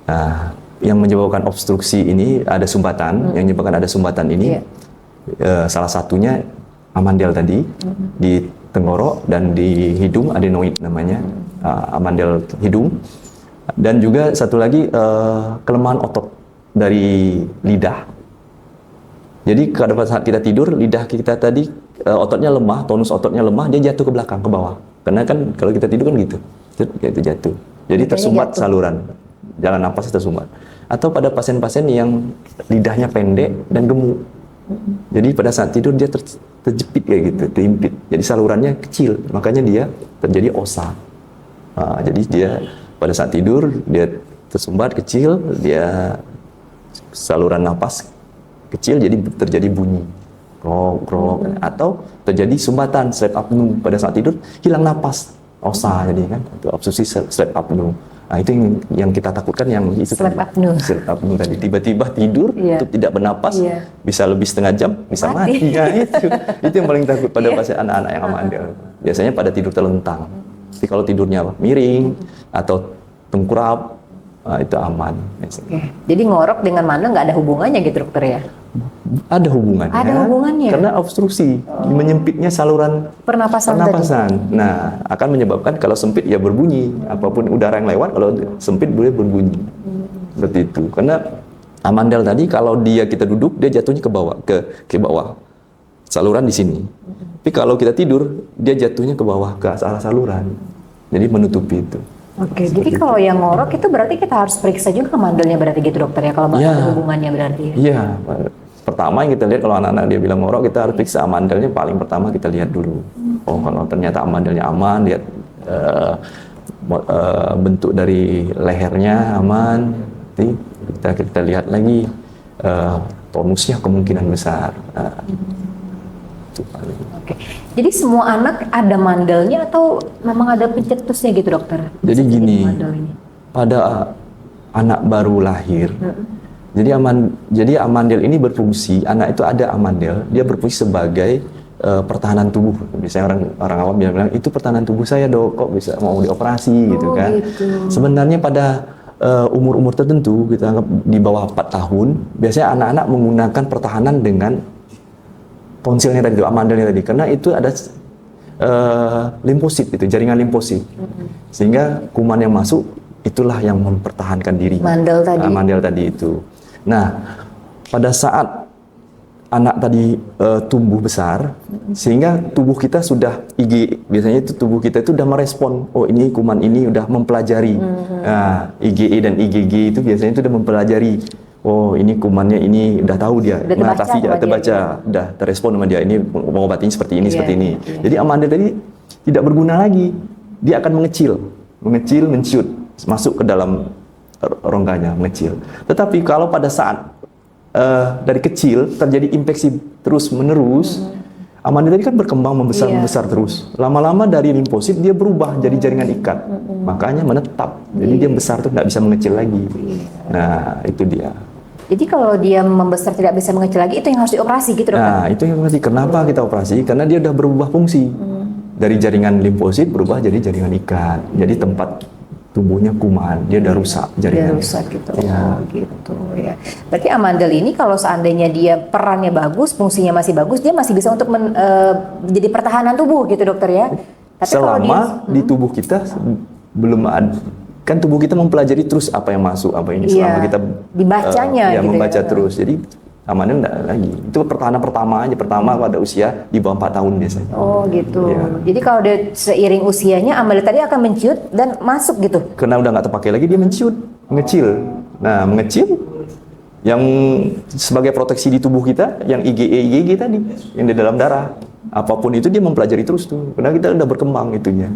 Nah, yang menyebabkan obstruksi ini ada sumbatan, yang menyebabkan ada sumbatan ini salah satunya amandel tadi di tenggorok dan di hidung, adenoid namanya, amandel hidung. Dan juga satu lagi kelemahan otot dari lidah. Jadi pada saat kita tidur, lidah kita tadi ototnya lemah, tonus ototnya lemah, dia jatuh ke belakang, ke bawah. Karena kan kalau kita tidur kan gitu, itu jatuh. Jadi tersumbat saluran, jalan napas tersumbat. Atau pada pasien-pasien yang lidahnya pendek dan gemuk. Jadi pada saat tidur dia terjepit kayak gitu, terimpit. Jadi salurannya kecil, makanya dia terjadi osa. Nah, jadi dia pada saat tidur dia tersumbat kecil, dia saluran napas kecil, jadi terjadi bunyi krok, atau terjadi sumbatan sleep apnea pada saat tidur, hilang napas, osa jadi kan, itu obstruksi sleep apnea. Nah itu yang kita takutkan, yang itu sleep apnea tadi, tiba-tiba tidur untuk tidak bernapas, bisa lebih setengah jam, bisa mati. Ya, itu yang paling takut pada pasien anak-anak yang amandel. Biasanya pada tidur terlentang. Tapi kalau tidurnya miring atau tengkurap, itu aman. Jadi ngorok dengan mandel nggak ada hubungannya gitu dokter ya? Ada hubungannya. Ada hubungannya. Karena obstruksi, menyempitnya saluran pernapasan. Nah, akan menyebabkan kalau sempit ya berbunyi. Apapun udara yang lewat, kalau sempit boleh berbunyi. Seperti itu. Karena amandel tadi kalau kita duduk, dia jatuhnya ke bawah, ke bawah. Saluran di sini. Tapi kalau kita tidur, dia jatuhnya ke bawah, ke arah saluran. Jadi menutupi itu. Oke, jadi kalau yang ngorok itu berarti kita harus periksa juga mandelnya berarti gitu dokter ya, kalau ada hubungannya berarti ya? Iya, pertama yang kita lihat kalau anak-anak dia bilang ngorok, kita harus periksa amandelnya, paling pertama kita lihat dulu. Oh kalau ternyata amandelnya aman, lihat bentuk dari lehernya aman, nanti kita lihat lagi tonusnya kemungkinan besar. Oke. Jadi semua anak ada mandelnya atau memang ada pencetusnya gitu dokter? Jadi gini, pada anak baru lahir, jadi amandel ini berfungsi, anak itu ada amandel, dia berfungsi sebagai pertahanan tubuh. Misalnya orang awam bilang itu pertahanan tubuh saya dok, kok bisa mau dioperasi gitu kan? Gitu. Sebenarnya pada umur-umur tertentu, kita anggap di bawah 4 tahun, biasanya anak-anak menggunakan pertahanan dengan tonsilnya tadi, amandelnya tadi, karena itu ada limfosit, itu jaringan limfosit, sehingga kuman yang masuk itulah yang mempertahankan diri. Mandel tadi. Mandel tadi itu. Nah, pada saat anak tadi tumbuh besar, sehingga tubuh kita sudah biasanya itu tubuh kita itu udah merespon, oh ini kuman ini udah mempelajari. Nah, IgE dan IgG itu biasanya itu udah mempelajari, oh ini kumannya ini udah tahu dia, mengatasi, terbaca, udah terespon sama dia, ini mengobatinya seperti ini, seperti ini. Jadi amandel tadi tidak berguna lagi, dia akan mengecil, menciut, masuk ke dalam rongganya, mengecil. Tetapi kalau pada saat dari kecil terjadi infeksi terus menerus, amandel tadi kan berkembang membesar terus. Lama-lama dari limfosit dia berubah jadi jaringan ikat, makanya menetap. Jadi dia besar tuh nggak bisa mengecil lagi. Nah itu dia. Jadi kalau dia membesar tidak bisa mengecil lagi, itu yang harus dioperasi gitu dokter? Nah itu yang berarti kenapa kita operasi? Karena dia udah berubah fungsi dari jaringan limfosit berubah jadi jaringan ikat. Jadi tempat tumbuhnya kuman, dia udah rusak jaringan. Dia rusak gitu. Ya. Oh, gitu ya. Berarti amandel ini kalau seandainya dia perannya bagus, fungsinya masih bagus, dia masih bisa untuk jadi pertahanan tubuh gitu dokter ya. Tapi selama di tubuh kita belum ada, kan tubuh kita mempelajari terus apa yang masuk, apa ini selama kita dibacanya ya gitu membaca ya. terus. Jadi amandel enggak lagi. Itu pertahanan pertama aja, pertama pada usia di bawah 4 tahun biasanya. Oh gitu. Ya. Jadi kalau dia seiring usianya amandel tadi akan menciut dan masuk gitu. Karena udah nggak terpakai lagi dia menciut, mengecil. Nah, mengecil yang sebagai proteksi di tubuh kita, yang IgE, IgG tadi, yang di dalam darah. Apapun itu dia mempelajari terus tuh. Karena kita udah berkembang itunya.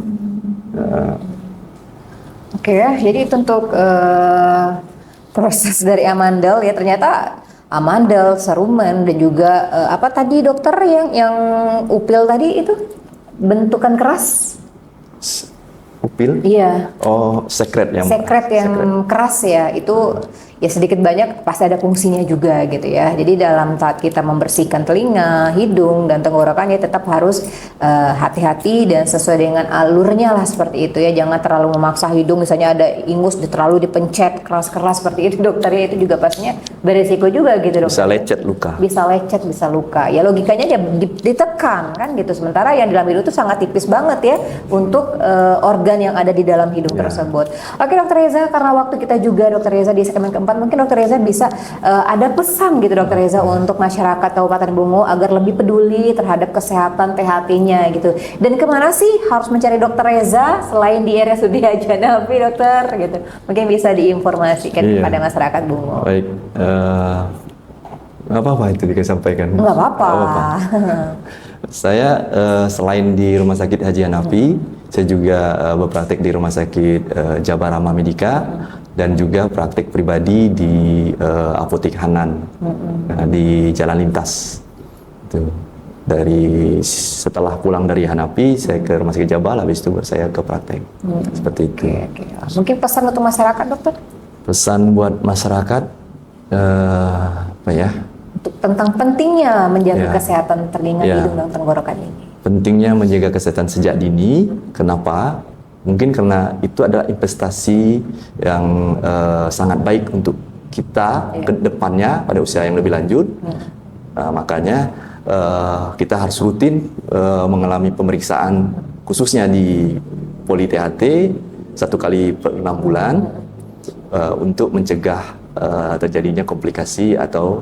Oke ya, jadi itu untuk proses dari amandel ya, ternyata amandel, serumen dan juga apa tadi dokter yang upil tadi itu bentukan keras? Upil? Iya. Oh, sekret yang keras ya, itu ya sedikit banyak pasti ada fungsinya juga gitu ya. Jadi dalam saat kita membersihkan telinga, hidung dan tenggorokan ya tetap harus hati-hati dan sesuai dengan alurnya lah seperti itu ya. Jangan terlalu memaksa hidung, misalnya ada ingus terlalu dipencet keras-keras seperti itu dokternya, itu juga pastinya beresiko juga gitu dokter. Bisa lecet luka. Bisa lecet, bisa luka. Ya logikanya dia ditekan kan gitu. Sementara yang di dalam hidung itu sangat tipis banget ya untuk organ yang ada di dalam hidung tersebut. Oke dokter Reza, karena waktu kita juga dokter Reza di segmen keempat, mungkin dokter Reza bisa ada pesan gitu dokter Reza untuk masyarakat Kabupaten Bungo agar lebih peduli terhadap kesehatan THT-nya gitu. Dan kemana sih harus mencari dokter Reza selain di RSUD Haji Hanafi dokter gitu? Mungkin bisa diinformasikan kepada masyarakat Bungo. Baik, nggak apa-apa itu disampaikan. Nggak apa-apa. Saya selain di Rumah Sakit Haji Hanafi, saya juga berpraktek di Rumah Sakit Jabar Rahmah Medika dan juga praktek pribadi di Apotek Hanan di Jalan Lintas. Itu. Setelah pulang dari Hanafi, saya ke Rumah Sakit Jabar, habis itu saya ke praktek. Seperti itu. Oke. Mungkin pesan untuk masyarakat dokter? Pesan buat masyarakat apa ya? Tentang pentingnya menjaga kesehatan telinga, hidung dan tenggorokan ini. Pentingnya menjaga kesehatan sejak dini. Kenapa? Mungkin karena itu adalah investasi yang sangat baik untuk kita ke depannya pada usia yang lebih lanjut. Makanya kita harus rutin mengalami pemeriksaan khususnya di Poli THT 1 kali per 6 bulan untuk mencegah terjadinya komplikasi atau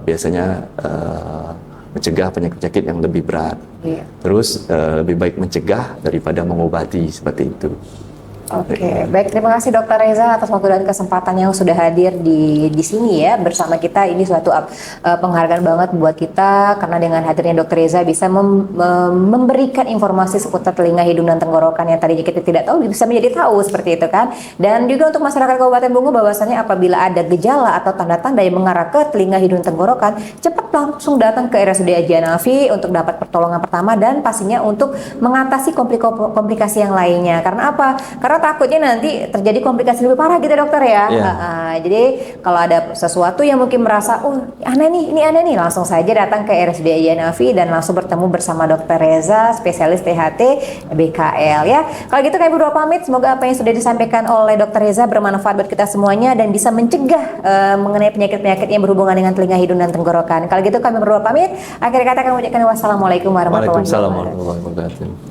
biasanya mencegah penyakit-penyakit yang lebih berat. Terus lebih baik mencegah daripada mengobati seperti itu. Oke, baik, terima kasih Dokter Reza atas waktu dan kesempatan yang sudah hadir di sini ya bersama kita. Ini suatu penghargaan banget buat kita karena dengan hadirnya Dokter Reza bisa memberikan informasi seputar telinga, hidung dan tenggorokan yang tadinya kita tidak tahu bisa menjadi tahu seperti itu kan. Dan juga untuk masyarakat Kabupaten Bungo bahwasanya apabila ada gejala atau tanda-tanda yang mengarah ke telinga, hidung, tenggorokan, cepat langsung datang ke RSUD Haji Hanafi untuk dapat pertolongan pertama dan pastinya untuk mengatasi komplikasi yang lainnya. Karena apa? Karena takutnya nanti terjadi komplikasi lebih parah gitu dokter ya. Jadi kalau ada sesuatu yang mungkin merasa, oh ini aneh nih, langsung saja datang ke RSUD Haji Hanafi dan langsung bertemu bersama Dokter Reza, spesialis THT BKL ya. Kalau gitu kami berdua pamit, semoga apa yang sudah disampaikan oleh Dokter Reza bermanfaat buat kita semuanya dan bisa mencegah mengenai penyakit-penyakit yang berhubungan dengan telinga, hidung dan tenggorokan. Kalau gitu kami berdua pamit. Akhir kata kami ucapkan wassalamualaikum warahmatullahi wabarakatuh. Waalaikumsalam warahmatullahi wabarakatuh.